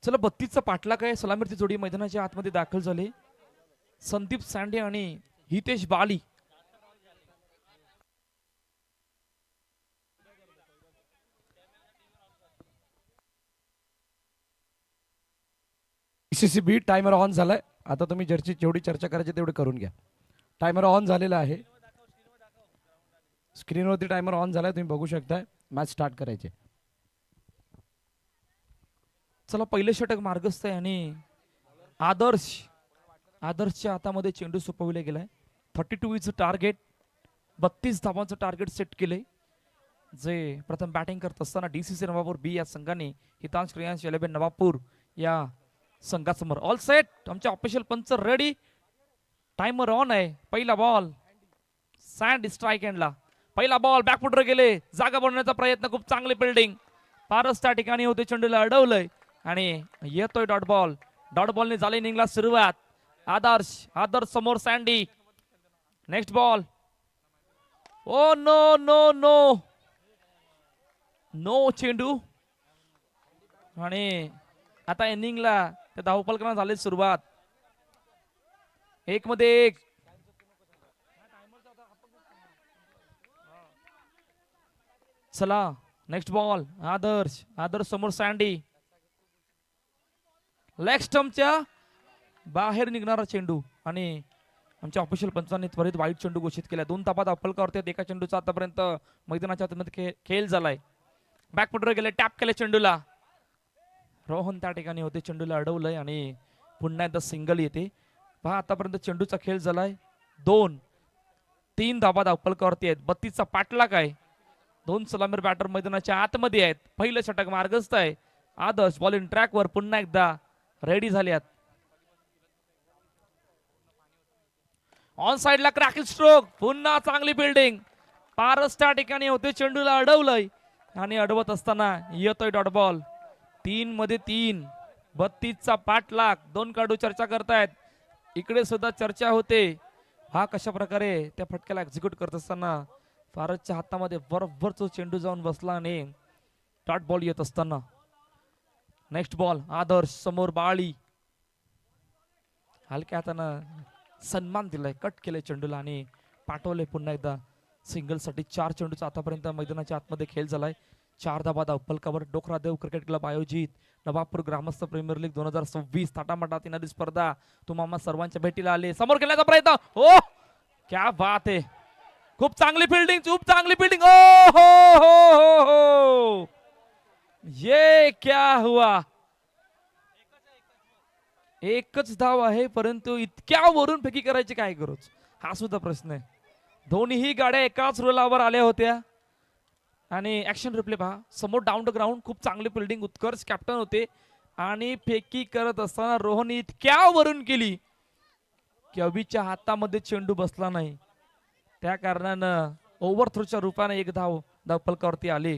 चला 32चा पाठला काय सलामीरची जोडी मैदानाच्या आतमध्ये दाखल झाले. संदीप सांडे आणि हितेश बाली. DCCB टायमर ऑन झालाय. आता तुम्ही जर्सी जेवढी चर्चा करायची तेवढी करून घ्या. टायमर ऑन झालेला आहे. स्क्रीनवरती टायमर ऑन झालाय, तुम्ही बघू शकताय. मॅच स्टार्ट करायचे. चला पहिले षटक मार्गस्थ आहे आणि आदर्शच्या हातामध्ये चेंडू सोपविला गेलाय. 32 इज टार्गेट. 32 धावांचं टार्गेट सेट केले. जे प्रथम बॅटिंग करत असताना डीसीसी नवापूर बी या संघाने हितांश क्रियांश 11 नवापूर या संघासमोर. All set. आमचे ऑफिशियल पंच रेडी. टायमर ऑन आहे. पहिला बॉल सँड स्ट्राईक एंडला. पहिला बॉल बॅकफुटर गेले. जागा बनवण्याचा प्रयत्न, खूप चांगली फिल्डिंग. फारच त्या ठिकाणी होते, चेंडूला अडवलंय आणि येतोय डॉट बॉल. डॉट बॉलने झाली इनिंगला सुरुवात. आदर्श समोर Sandy. Next ball. Oh no no no no चेंडू. आणि आता इनिंगला त्या धावफलकांना झाली सुरुवात. 1-1. चला नेक्स्ट बॉल. आदर्श समोर सँडी. लेग स्टंपच्या बाहेर निघणारा चेंडू आणि आमच्या ऑफिशियल पंचांनी त्वरित वाईट चेंडू घोषित केला. 2 धावा धावफलकावरती. एका चेंडूचा आतापर्यंत मैदानाच्या आतमध्ये खेळ झालाय. बॅकफुटर गेले, टॅप केले चेंडूला. रोहन त्या ठिकाणी होते, चेंडूला अडवलंय आणि पुन्हा एकदा सिंगल येते. पहा आतापर्यंत चेंडूचा खेळ झालाय. 2-3 धावा धावफलकावरती आहेत. 32चा पाठलाग आहे. 2 सलामीर बॅटर मैदानाच्या आतमध्ये आहेत. पहिलं षटक मार्गस्थ आहे. आदर्श बॉलिंग ट्रॅकवर पुन्हा एकदा रेडी झाल्यात. ऑन साइडला क्रॅकिंग स्ट्रोक. पुन्हा चांगली फिल्डिंग. पारस त्या ठिकाणी होते, चेंडूला अडवलंय आणि अडवत असताना येतोय डॉट बॉल. 3-3. 32चा पाठलाग. 2 खेळाडू चर्चा करतायत. इकडे सुद्धा चर्चा होते. हा कशा प्रकारे त्या फटक्याला एक्झिक्यूट करत असताना फारसच्या हातामध्ये बरोबर तो चेंडू जाऊन बसला आणि डॉट बॉल येत असताना नेक्स्ट बॉल. आदर्श समोर बाळी. हलक्या हातानं सन्मान दिलाय, कट केलंय चेंडूला आणि पाठवले पुन्हा एकदा सिंगल साठी 4 चेंडूचा आतापर्यंत मैदानाच्या आतमध्ये खेळ झालाय. 4 धाबा धावफलकावर डोकरादेव क्रिकेट क्लब आयोजित नवापूर ग्रामस्थ प्रीमियर लीग 2026 थाटामाटात येणारी स्पर्धा तुम्हाला सर्वांच्या भेटीला आले. समोर खेळण्याचा प्रयत्न. हो क्या बात आहे. खूप चांगली फिल्डिंग, खूप चांगली फिल्डिंग. ओ हो हो हो हो, ये क्या हुआ. एकच धाव आहे परंतु इतक्या वरून फेकी करायची काय गरज, हा सुद्धा प्रश्न आहे. दोन्हीही गाड्या एकाच रुलावर आल्या होत्या आणि ऍक्शन रिप्ले पहा. समोर डाऊन द ग्राउंड खूप चांगली फिल्डिंग, उत्कर्ष कॅप्टन होते आणि फेकी करत असताना रोहनने इतक्या वरून केली की अभिच्या हातामध्ये चेंडू बसला नाही. त्या कारणानं ओव्हरथ्रोच्या रूपाने एक धावफलकावरती आले.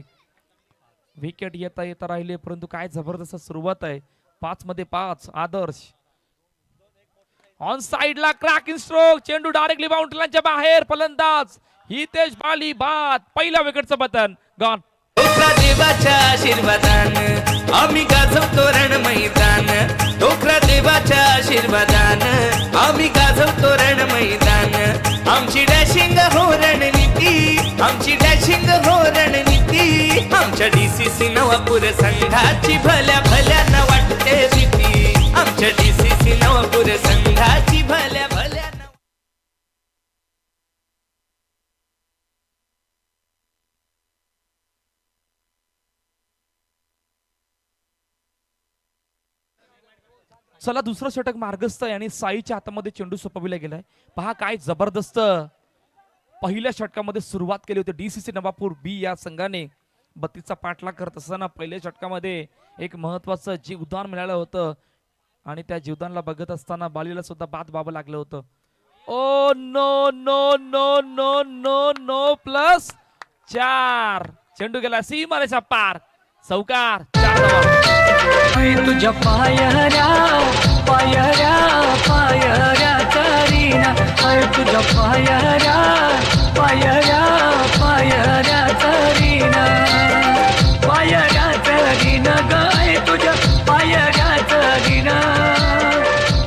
विकेट येता येता राहिले परंतु काय जबरदस्त सुरुवात आहे. 5 मध्ये 5 आदर्श ऑन साइडला क्रॅकिंग स्ट्रोक, चेंडू डायरेक्टली बाउंड्रीच्या बाहेर. फलंदाज हितेश बाली बाद. पहिल्या विकेटचं बटन गॉन. डोकरा देवाच्या आशीर्वादान आम्ही गाजवतो रण मैदान. डोकरा देवाच्या आशीर्वादान आम्ही गाजवतो रण मैदान. आमची डॅशिंग हो रणनीती, आमची डॅशिंग हो रणनीती. आमच्या DCC नवापूर संघाची भल्या भल्यानं वाटते भीती. आमच्या DCC नवापूर संघाची भल्या भल्यानं. चला दुसरं षटक मार्गस्थ आहे आणि साईच्या हातामध्ये चेंडू सोपविला गेलाय. पहा काय जबरदस्त पहिल्या षटकामध्ये सुरुवात केली होती DCC नवापूर बी या संघाने. 32चा पाठलाग करत असताना पहिल्या षटकामध्ये एक महत्वाचं जीवदान मिळालं होतं आणि त्या जीवदानला बघत असताना बालीला सुद्धा बाद बाबा लागलं होतं. Oh no no no no no no plus 4. चेंडू गेला सीमारेषा पार. चौकार. 4 धावा. तुझ्या पायऱ्या पायऱ्या पायऱ्या चारीना, तुझ्या पायऱ्या पायऱ्या पायऱ्या चारीना, पायऱ्या चारीना गाय तुझ्या पायऱ्या चारीना,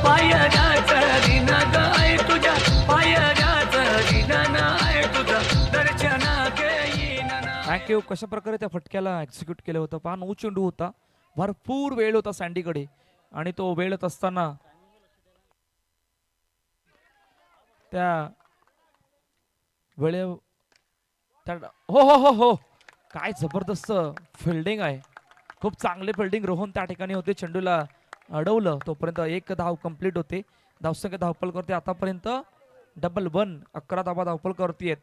पायऱ्या चारीना गाय तुझ्या पायऱ्या चारीना, नाय तुझा दर्शना घेईना. थँक्यू. कशा प्रकारे त्या फटक्याला एक्झिक्यूट केलं होतं पहा. 9 चेंडू होता, भरपूर वेळ होता सँडीकडे आणि तो वेळत असताना त्या वेळे हो हो हो हो काय जबरदस्त फिल्डिंग आहे. खूप चांगली फिल्डिंग. रोहन त्या ठिकाणी होते, चेंडूला अडवलं. तोपर्यंत 1 धाव कंप्लीट होते. धावसंख्या धावपल करते आतापर्यंत डबल 1. 11 धावा धावपल करते.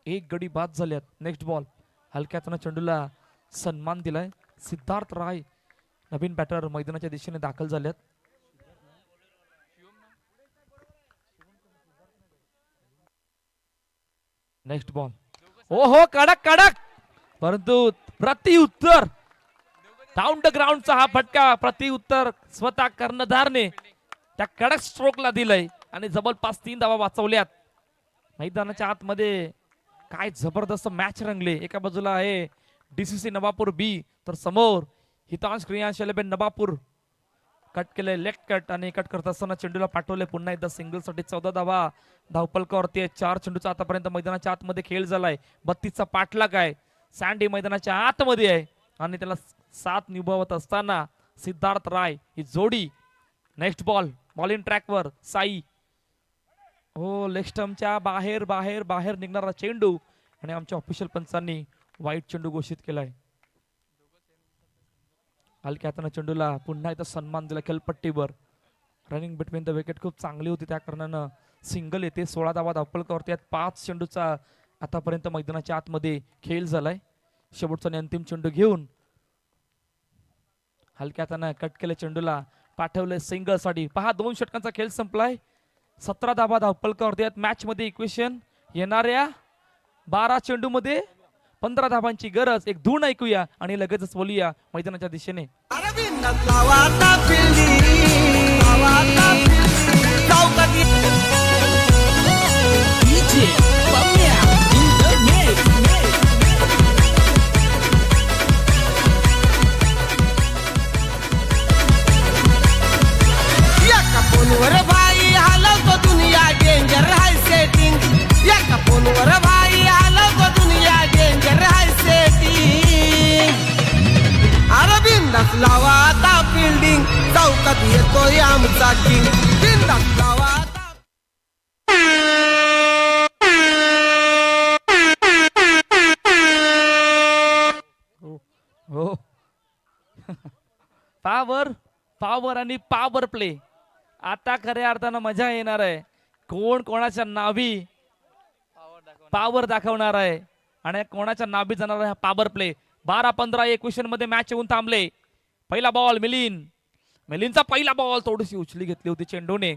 1 गडी बाद झाल्यात. Next ball. हलक्यातनं चेंडूला सन्मान दिलाय. सिद्धार्थ राय नवीन बॅटर मैदानाच्या दिशेने दाखल झाल्यात. Next ball. ओ हो कडक कडक परंतु प्रत्युत्तर डाऊन द ग्राउंडचा हा फटका प्रत्युत्तर स्वतः कर्णधारने त्या कडक स्ट्रोकला दिलंय आणि जवळपास 3 धावा वाचवल्यात. मैदानाच्या आतमध्ये काय जबरदस्त मॅच रंगले. एका बाजूला आहे DCC नवापूर बी तर समोर हितांश क्रियांश नवापूर. कट केले लेग कट आणि कट करत असताना चेंडूला पाठवले पुन्हा एकदा सिंगल साठी. 14 धावा धावपलकावरती. 4 चेंडूचा आतापर्यंत मैदानाच्या आतमध्ये खेळ झालाय. 32चा पाठलाग आहे. सँडी मैदानाच्या आतमध्ये आहे आणि त्याला साथ निभावत असताना सिद्धार्थ राय ही जोडी. Next ball. बॉल इन ट्रॅकवर साई. हो लेग स्टंपच्या बाहेर बाहेर बाहेर निघणारा चेंडू आणि आमच्या ऑफिशियल पंचांनी वाईट चेंडू घोषित केलाय. हलक्या हाताने चेंडूला पुन्हा एकदा सन्मान दिला खेळपट्टीवर. रनिंग बिटवीन द विकेट खूप चांगली होती त्या कारणानं सिंगल येते. 16 धावा धावपलकावरती. 5 चेंडूचा आतापर्यंत मैदानाच्या आतमध्ये खेळ झालाय. शेवटचा आणि अंतिम चेंडू घेऊन हलक्या हाताने कट केले चेंडूला पाठवले सिंगल साठी. पहा 2 षटकांचा खेळ संपलाय. 17 धावा धावपलकावरती आहेत. मॅच मध्ये इक्वेशन येणाऱ्या 12 चेंडू मध्ये 15 धावांची गरज. एक धून ऐकूया आणि लगेचच बोलूया मैदानाच्या दिशेने. फोनवर भाई हलवतो दुनिया डेंजर हाय सेटिंग. चौकात येतोय आमचा किंग बिनधास्त लावा आता. हो पॉवर पॉवर आणि पॉवर प्ले आता खऱ्या अर्थानं मजा येणार आहे. कोण कोणाच्या नाभी पॉवर दाखवणार आहे आणि कोणाच्या नाभी जाणार आहे हा पॉवर प्ले. 12-15 मध्ये मॅच येऊन थांबले. पहिला बॉल मिलिंदचा पहिला बॉल थोडीशी उचली घेतली होती चेंडूने,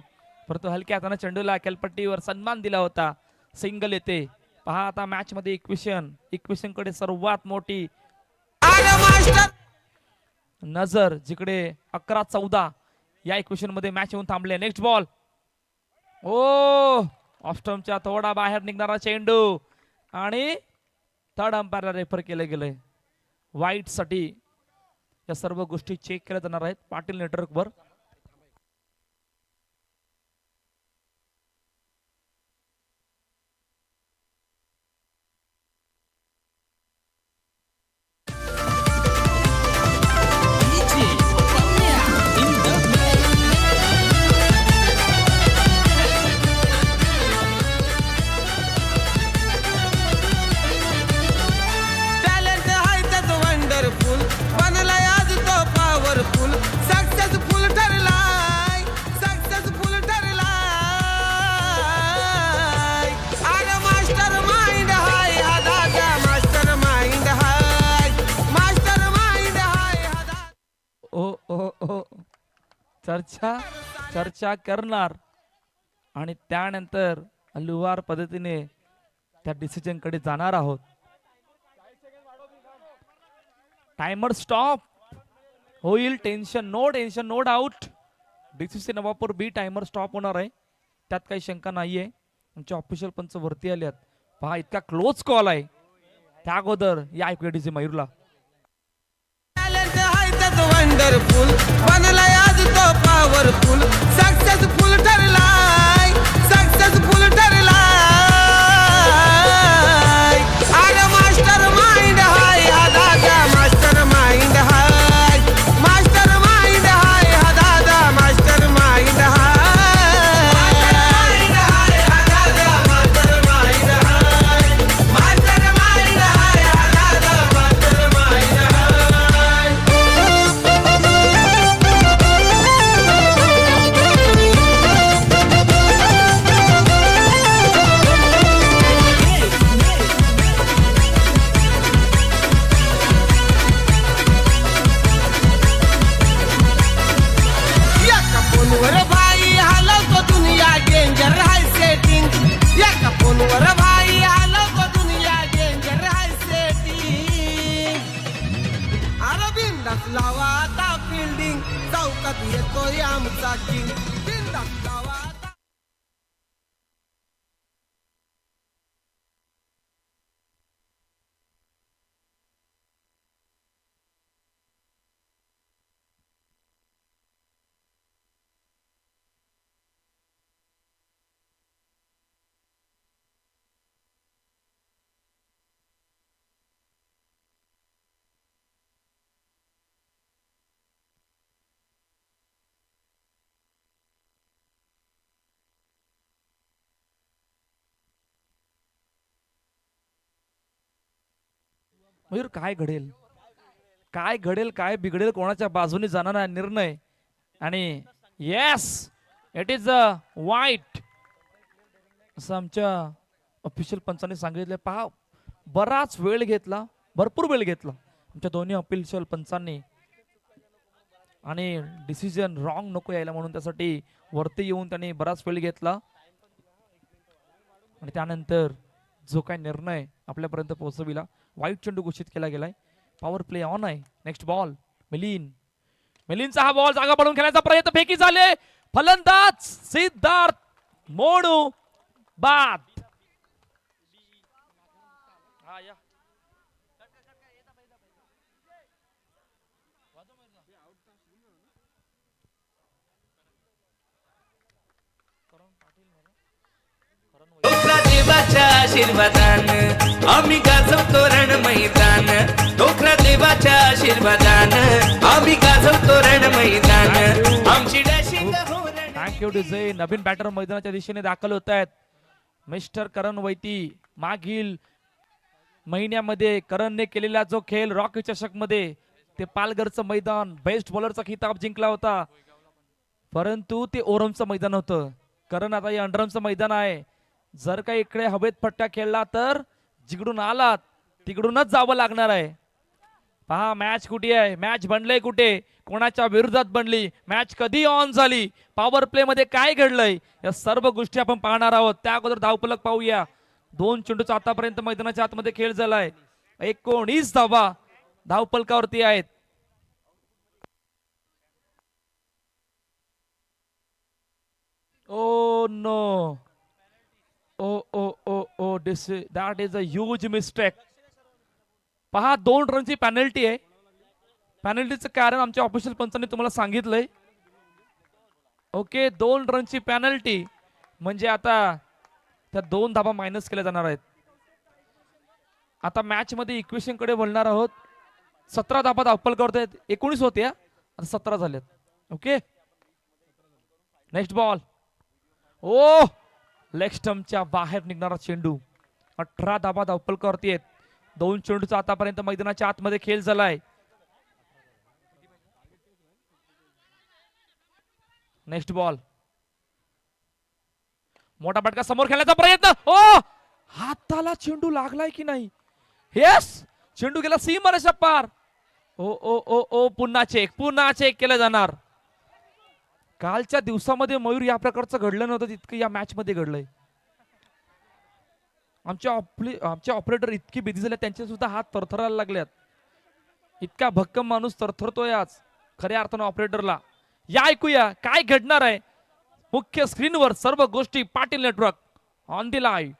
परंतु हलक्या हाताने चेंडूला केलपट्टीवर सन्मान दिला होता. सिंगल येते. पहा आता मॅच मध्ये इक्वेशन कडे सर्वात मोठी नजर, जिकडे 11-14 या इक्वेशन मध्ये मॅच येऊन थांबले. नेक्स्ट बॉल ऑफस्टम्पच्या थोडा बाहेर निघणारा चेंडू आणि थर्ड अंपायरला रेफर केलं गेलंय वाईट साठी. या सर्व गोष्टी चेक केल्या जाणार आहेत पाटील नेटवर्कवर. टॅलेंट आहे त्यात वंडरफुल, बनलाय आज तो पॉवरफुल, सक्सेसफुल ठरलाय. अरे मास्टर माइंड हाय हा दादा, मास्टर माइंड हाय हा दादा. ओ चर्चा करणार आणि त्यानंतर हलुवार पद्धतीने त्या डिसिजन कडे जाणार आहोत. टायमर स्टॉप होईल. No doubt. DCC Navapur B timer stop होणार आहे, त्यात काही शंका नाहीये. आमचे ऑफिशियल पंच वरती आले आहेत. पहा इतका क्लोज कॉल आहे. त्या अगोदर या ऐकूया डीसी मयूरला. टॅलेंट आहे त्यात वंडरफुल, बनलाय आज तो पॉवरफुल, सक्सेसफुल ठरलाय. अरे मास्टर माइंड हाय हा दादा, मास्टर माइंड हाय हा दादा, मास्टर माइंड फोनवर भाई हलवतो दुनिया डेंजर हाय सेटिंग. एका फोनवर भाई हलवतो दुनिया डेंजर हाय सेटिंग. अरे बिनधास्त लावा आता फिल्डिंग, चौकात येतोय आमचा किंग बिनधास्त लावा आता. मयूर काय घडेल काय बिघडेल, कोणाच्या बाजूने जाणार आहे निर्णय. आणि येस इट इज अ वाईट असं आमच्या ऑफिशियल पंचांनी सांगितलं. पहा बराच वेळ घेतला, भरपूर वेळ घेतला आमच्या दोन्ही ऑफिशियल पंचांनी, आणि डिसिजन रॉंग नको यायला म्हणून त्यासाठी वरती येऊन त्यांनी बराच वेळ घेतला. आणि त्यानंतर जो काही निर्णय आपल्यापर्यंत पोहोचविला, वाईट चेंडू घोषित केला गेलाय. पॉवर प्ले ऑन आहे. नेक्स्ट बॉल मिलिंदचा हा बॉल जागा पडून खेळण्याचा प्रयत्न, फेकी झाले. फलंदाज सिद्धार्थ मोडू बाद. देवाच्या आशीर्वादान आम्ही गाजवतो रण मैदान. डोकरा देवाच्या आशीर्वादान आम्ही गाजवतो रण मैदान. डीजे नवीन बॅटर मैदानाच्या दिशेने दाखल होत आहेत. मिस्टर करण वैती मागील महिन्यामध्ये करणने केलेला जो खेळ रॉकी चषक मध्ये ते पालघरचं मैदान बेस्ट बॉलरचा खिताब जिंकला होता, परंतु ते ओरमचं मैदान होतं. करण आता हे अंडरमचं मैदान आहे. जर का इकडे हवेत फट्टा खेळला तर जिकडून आलात तिकडूनच जावं लागणार आहे. पहा मॅच कुठे आहे, मॅच बनलंय कुठे, कोणाच्या विरोधात बनली, मॅच कधी ऑन झाली, पॉवर प्ले मध्ये काय घडलंय, या सर्व गोष्टी आपण पाहणार आहोत. त्या अगोदर धावफलक पाहूया. 2 चेंडूचा आतापर्यंत मैदानाच्या आतमध्ये खेळ झालाय. 19 धावा धावफलकावरती आहेत. Oh no, oh oh oh oh that is a huge mistake. पहा 2 रनची पॅनल्टी आहे. पॅनल्टीचं कारण आमच्या ऑफिशियल पंचांनी तुम्हाला सांगितलंय. ओके, 2 रनची पॅनल्टी म्हणजे आता त्या 2 धाबा मायनस केल्या जाणार आहेत. आता मॅच मध्ये इक्वेशन कडे बोलणार आहोत. 17 धाबा धावपल करतायत. 19 होत्या आता 17 झाल्यात. Okay, next ball. ओ लेग स्टंपच्या बाहेर निघणारा चेंडू. 18 धाबा धावपल करतायत. 2 चेंडूचा आतापर्यंत मैदानाच्या आतमध्ये खेळ झालाय. Next ball. मोठा फटका समोर खेळण्याचा प्रयत्न. ओ हाताला चेंडू लागलाय की नाही. येस, चेंडू गेला सीमारेषा पार. ओ ओ ओ ओ पुन्हा चेक केलं जाणार. कालच्या दिवसामध्ये मयूर या प्रकारचं घडलं नव्हतं तितकं या मॅच मध्ये घडलंय. आमचे ऑपरेटर इतकी बिझी झाले त्यांचे सुद्धा हात थरथरायला लागल्यात. इतका भक्कम माणूस थरथरतोय आज खऱ्या अर्थानं ऑपरेटरला. या ऐकूया काय घडणार आहे. मुख्य स्क्रीनवर सर्व गोष्टी Patil network on the live.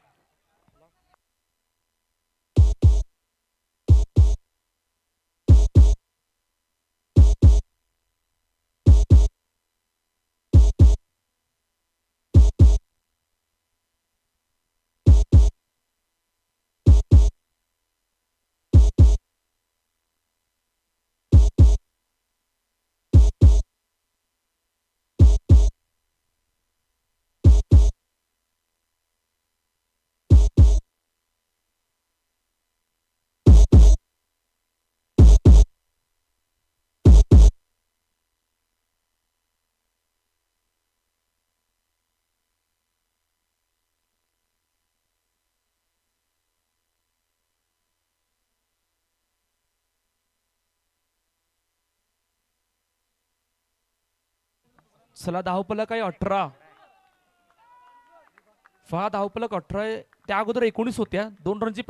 चला धावफलक आहे 18. धावफलक 18 आहे. त्या अगोदर 19 होत्या. 2 रनची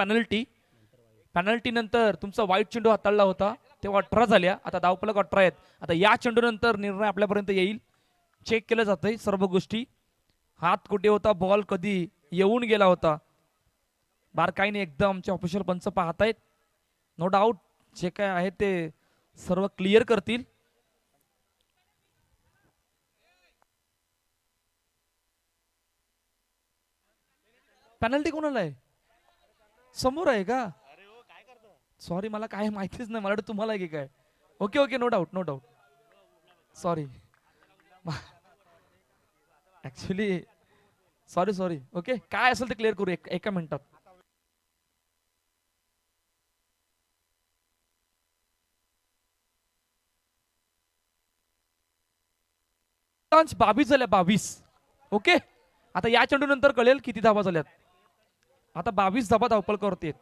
पॅनल्टी नंतर तुमचा वाईट चेंडू हाताळला होता तेव्हा 18 झाल्या. आता धावफलक 18 आहेत. आता या चेंडू नंतर निर्णय आपल्यापर्यंत येईल. चेक केलं जातंय सर्व गोष्टी. हात कुठे होता, बॉल कधी येऊन गेला होता, बारकाईने एकदम आमचे ऑफिशियल पंच पाहतायत. नो डाऊट जे काय आहे ते सर्व क्लिअर करतील. पेनल्टी कोणाला आहे, समोर आहे का? सॉरी मला काय माहितीच नाही, मला तुम्हाला आहे की काय. Okay okay, no doubt no doubt, sorry actually sorry sorry. Okay, काय असेल ते क्लिअर करू एका मिनिटात. लॉन्च 22 झाल्या, 22. ओके, आता या चेंडू नंतर कळेल किती धावा झाल्यात. आता 22 धावा धावपळ करते.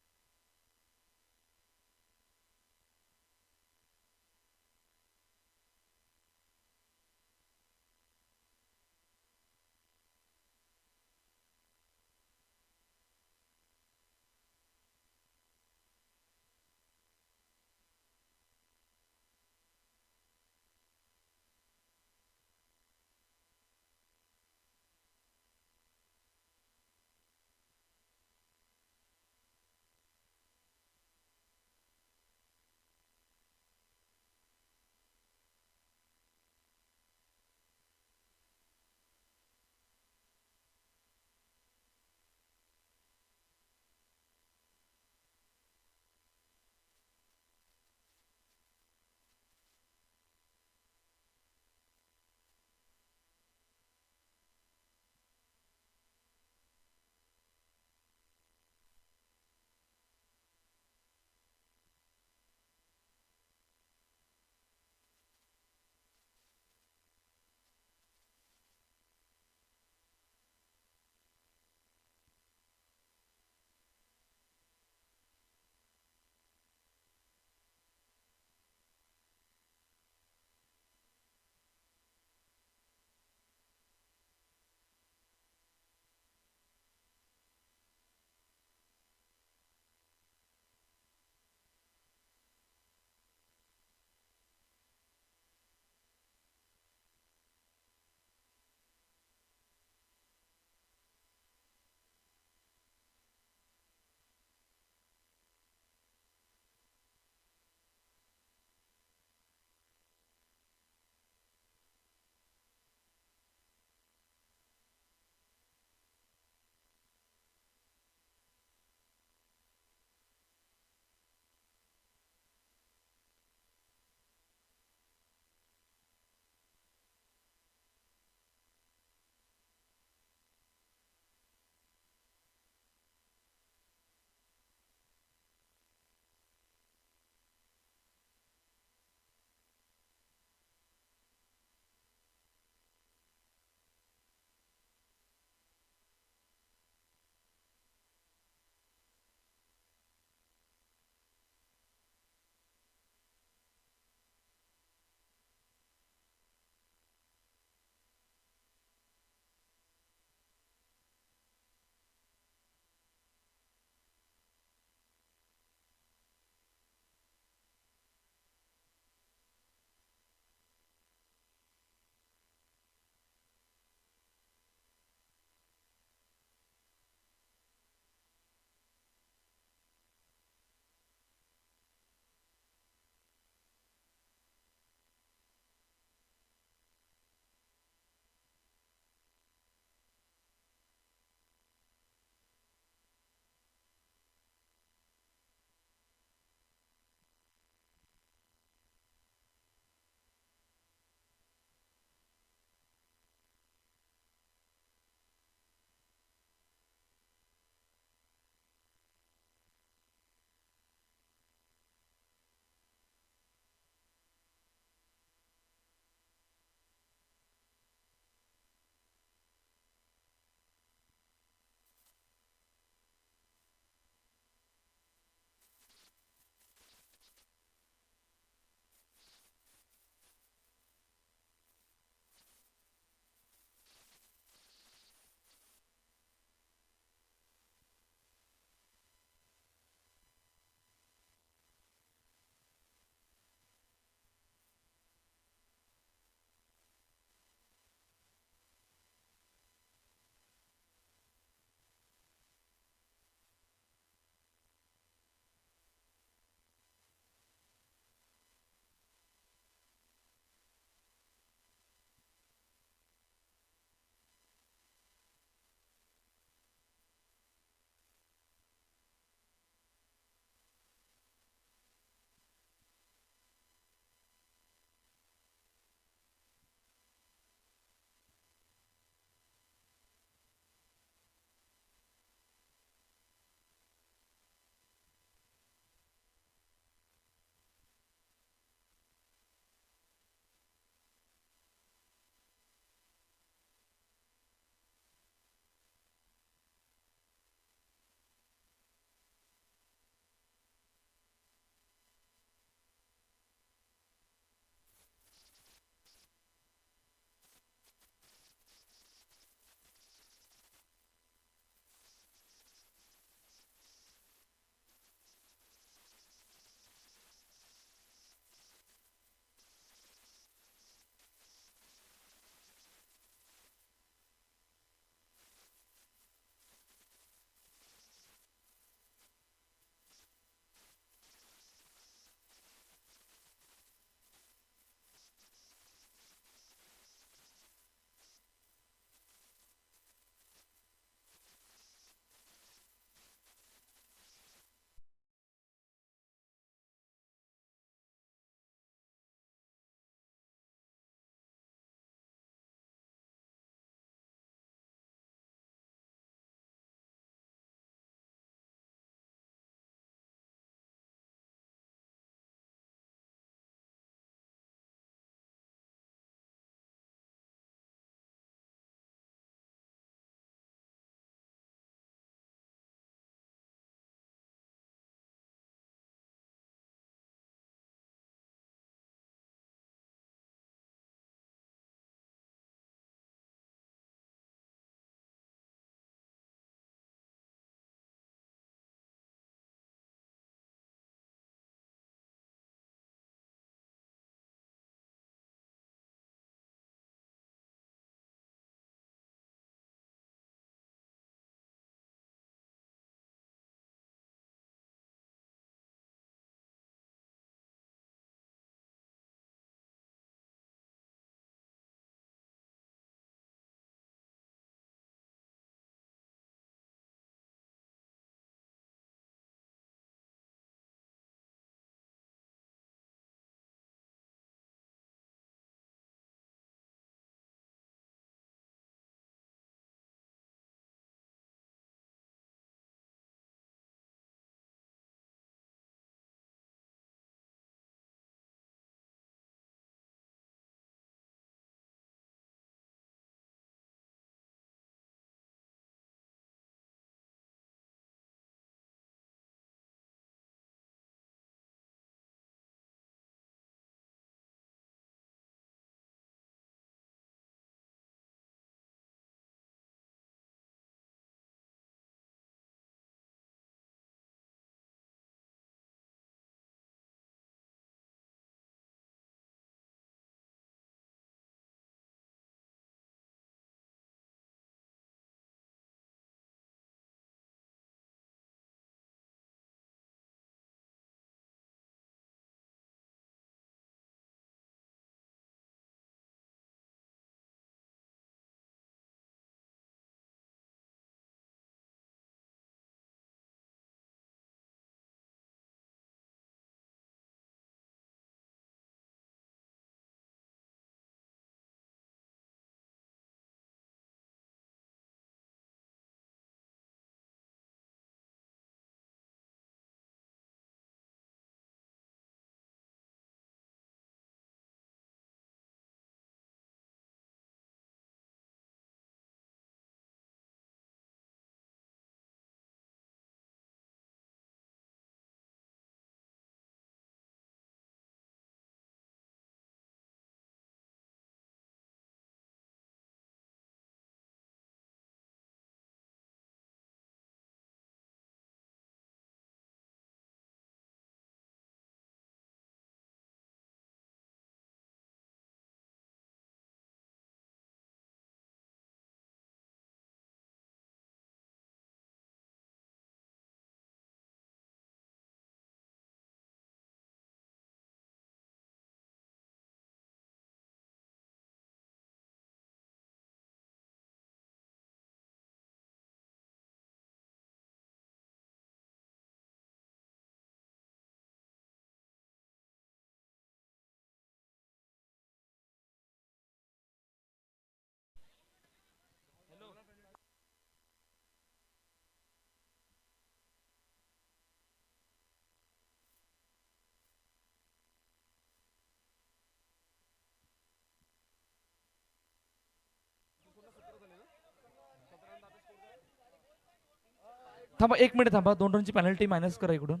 थांबा 1 मिनिट थांबा. 2 रनची पेनल्टी मायनस करा इकडून.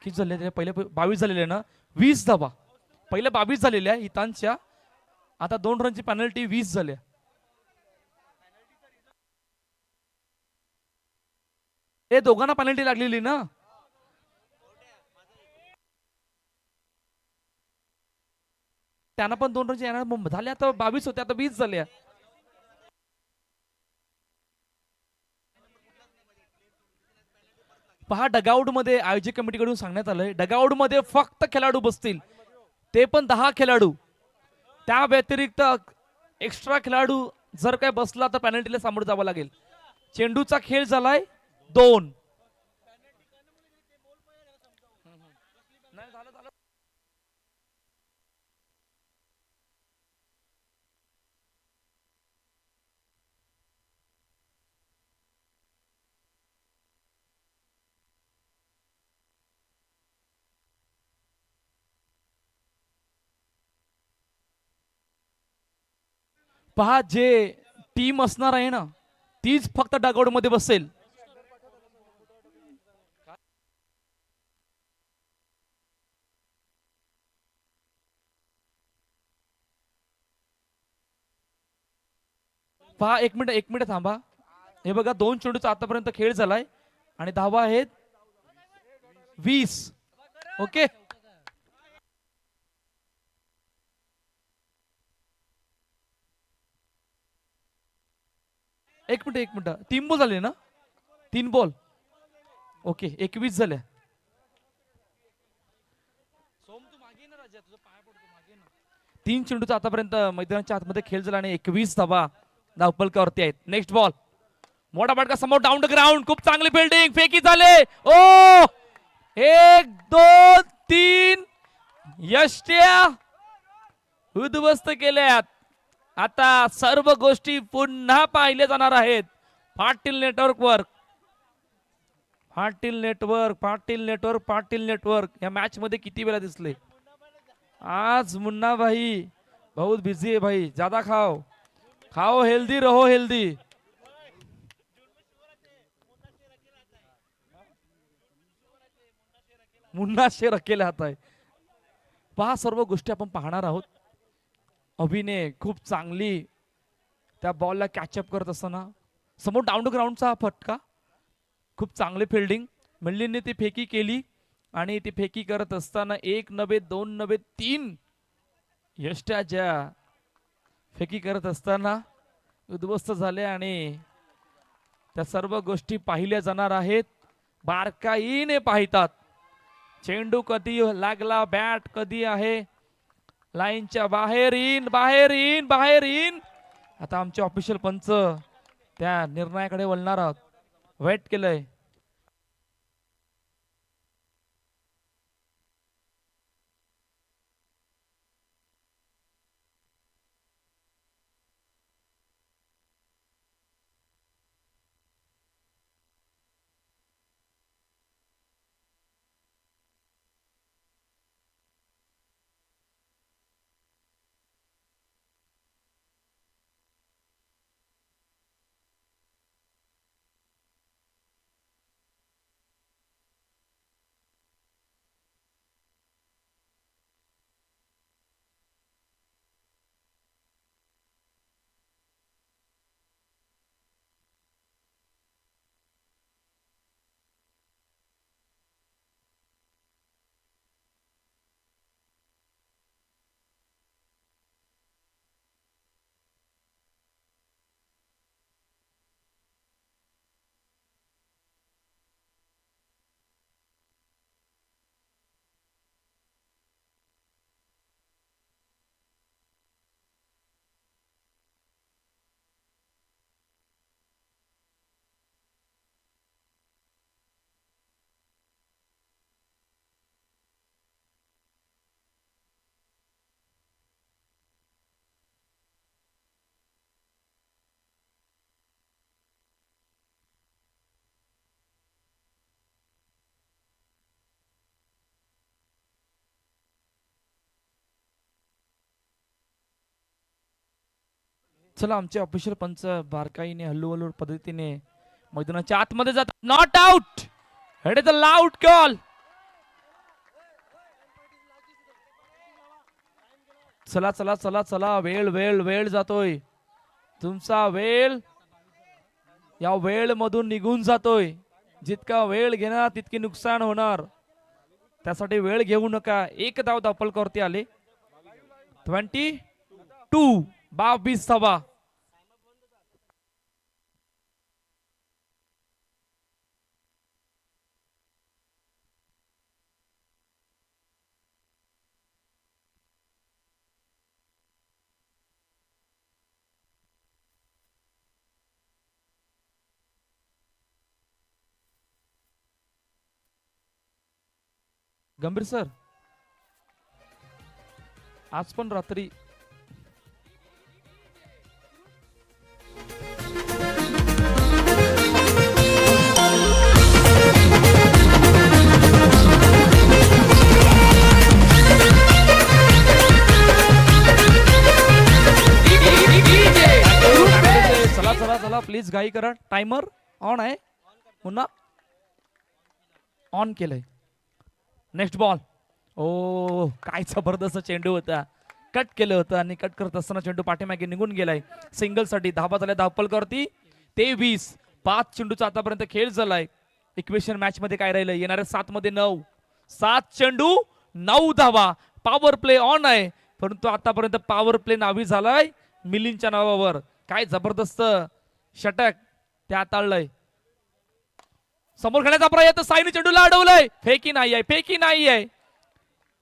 किती झाले ते? पहिले 22 झालेले ना. 20 धाबा. पहिले 22 झालेल्या हितांच्या. आता 2 रनची पेनल्टी 20 झाल्या. हे दोघांना पेनल्टी लागलेली ना. त्यांना पण 2 रनची येणार झाले. आता 22 होते, आता 20 झाल्या. पहा, डगआउट मध्ये आयोजक कमिटीकडून सांगण्यात आलंय डगआउट मध्ये फक्त खेळाडू बसतील, ते पण 10 खेळाडू. त्या व्यतिरिक्त एक्स्ट्रा खेळाडू जर काय बसला तर पेनल्टीला सामोरं जावं लागेल. चेंडूचा खेळ झालाय 2. पहा, जे टीम असणार आहे ना तीच फक्त डगआउट मध्ये बसेल. पहा, 1 मिनिट थांबा. हे बघा, 2 चेंडूचा आतापर्यंत खेळ झालाय आणि धावा आहेत 20. ओके, एक मिनिट 3 बॉल झाले ना. 3 बॉल. ओके, 21 झाल्या. 3 चेंडूचा आतापर्यंत मैदानाच्या आतमध्ये खेळ झाला आणि 21 धावा धावपलकावरती आहेत. नेक्स्ट बॉल, मोठा फटका समोर, डाऊन द ग्राउंड. खूप चांगली फिल्डिंग, फेकी झाले. ओ 1 2 3 यष्ट्या उद्ध्वस्त केल्यात. आता सर्व गोष्टी पुन्हा पाहिल्या जाणार आहेत पाटील नेटवर्कवर. पाटील नेटवर्क या मॅच मध्ये किती वेळा दिसले. आज मुन्ना भाई बहुत बिजी है भाई. ज्यादा खाओ हेल्दी रहो हेल्दी. मुन्ना शेर अकेले हात आहे. पहा, सर्व गोष्टी आपण पाहणार आहोत. अभिनय खूप चांगली त्या बॉलला कॅचअप करत असताना समोर डाऊन ग्राउंडचा हा फटका. खूप चांगली फिल्डिंग. मिल्लीने ती फेकी केली आणि ती फेकी करत असताना 1 नव्हे 2 नव्हे 3 यष्ट्या ज्या फेकी करत असताना उद्ध्वस्त झाले आणि त्या सर्व गोष्टी पाहिल्या जाणार आहेत. बारकाईने पाहतात. चेंडू कधी लागला, बॅट कधी आहे लाईनच्या बाहेर इन. आता आमचे ऑफिशियल पंच त्या निर्णयाकडे वळणार आहोत. वेट केलंय. चला, आमचे ऑफिशियल पंच बारकाईने हल्लू पद्धतीने मैदानाच्या आतमध्ये जातात. Not out. It is a loud call. चला चला चला चला, वेळ वेळ वेळ जातोय. तुमचा वेळ या वेळ मधून निघून जातोय. जितका वेळ घेणार तितके नुकसान होणार. त्यासाठी वेळ घेऊ नका. एक धाव धापलकरती आले. 22 22 धावा. गंभीर सर, आज पण रात्री चला चला चला प्लीज घाई करा. टाइमर ऑन आहे. पुन्हा ऑन केलंय. Next ball. ओ काय जबरदस्त चेंडू होता. कट केलं होतं आणि कट करत असताना चेंडू पाठीमागे निघून गेलाय. सिंगल साठी धाबा झाल्या धावपलकरती 23. 5 चेंडूचा आतापर्यंत खेळ झालाय. इक्वेशन मॅच मध्ये काय राहिलं? येणाऱ्या 7 मध्ये 9. 7 चेंडू 9 धावा. पॉवर प्ले ऑन आहे, परंतु आतापर्यंत पॉवर प्ले नावी झालाय मिलिंदच्या नावावर. काय जबरदस्त षटक त्या हाताळलंय. समोर खेळण्याचा प्रयत्न. साईने चेंडूला अडवलंय. फेकी नाही आहे, फेकी नाही आहे.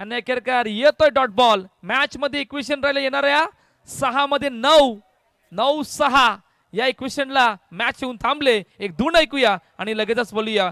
आणि अखेरकार येतोय डॉट बॉल. मॅच मध्ये इक्वेशन राहिले येणाऱ्या 6 मध्ये 9. 9-6 या इक्वेशनला मॅच येऊन थांबले. एक धून ऐकूया आणि लगेचच बोलूया.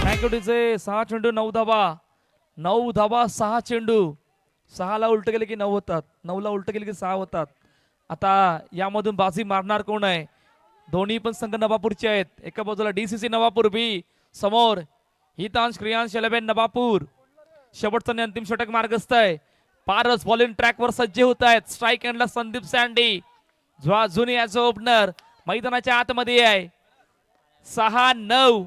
मॅकॅडीचे 6 चेंडू 9 धावा. 9 धावा 6 चेंडू. 6 ला उलट गेले की 9 होतात. 9 ला उलट गेले की 6 होतात. आता यामधून बाजी मारणार कोण आहे? दोन्ही पण संघ नवापूरचे आहेत. एका बाजूला डीसीसी नवापूर बी, समोर हितांश क्रियांश 11 नवापूर. शेवटचा आणि अंतिम षटक मार्गस्थ आहे. पारस बॉलिंग ट्रॅकवर सज्ज होत आहेत. स्ट्राईक एंडला संदीप सँडी जो अजूनही ॲज अ ओपनर मैदानाच्या आतमध्ये आहे. 6-9.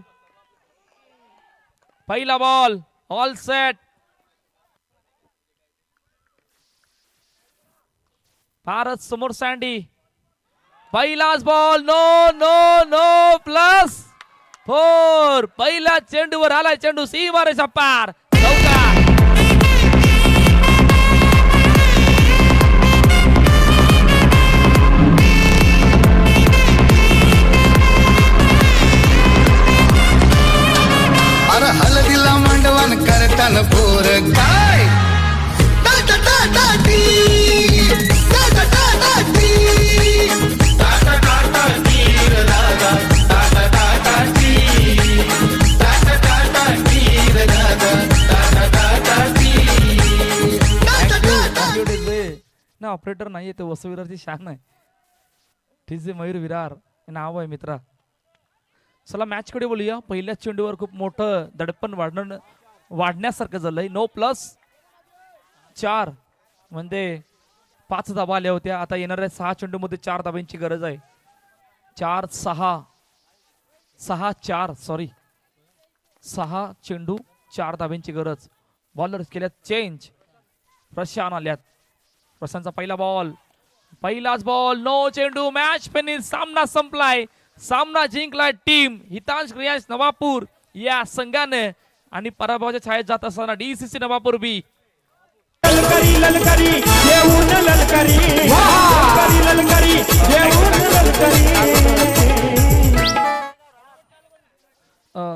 पहिला बॉल ऑल सेट. भारत समोर सँडी. पहिलाच ball. No no no plus 4. पहिला चेंडूवर आलाय चेंडू सीमारेषा पार. चौका. अरे हळदीला मांडवान करताना पोर काय टा टा टा टा टी. टा टा टा टा टी. टा टा टा टा टी रे दादा. टा टा टा टा टी. टा टा टा टा टी रे दादा. टा टा टा टा टी. टा टा टा टा. ना ऑपरेटर नाहीये तो वसविराची शान आहे. टीजे मयूर विरार हे नाव आहे मित्रा. चला मॅच कडे बोलूया. पहिल्याच चेंडूवर खूप मोठं दडपण वाढण्यासारखं झालंय. 9+4 म्हणजे 5 धाबा आल्या होत्या. आता येणाऱ्या 6 चेंडू मध्ये 4 धाब्यांची गरज आहे. 4-6 6-4 सॉरी 6 चेंडू 4 धाब्यांची गरज. बॉलर्स केल्यात चेंज. प्रशांत आल्यात. प्रशांतचा पहिला बॉल. पहिलाच बॉल. नो चेंडू. Match finish. सामना संपलाय. सामना जिंकला टीम हितांश क्रियांश नवापूर या संघाने. आणि पराभवाच्या छायेत जात असताना डीसीसी नवापूर बी. ललकरी ललकरी येऊन ललकरी. ललकरी ललकरी येऊन ललकरी.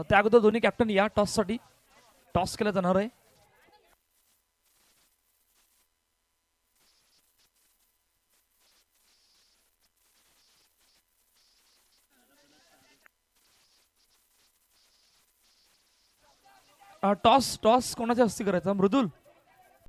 त्या अगोदर दोन्ही कॅप्टन या टॉस साठी. टॉस केला जाणार आहे. टॉस टॉस कोणाच्या हस्ती करायचा? मृदुल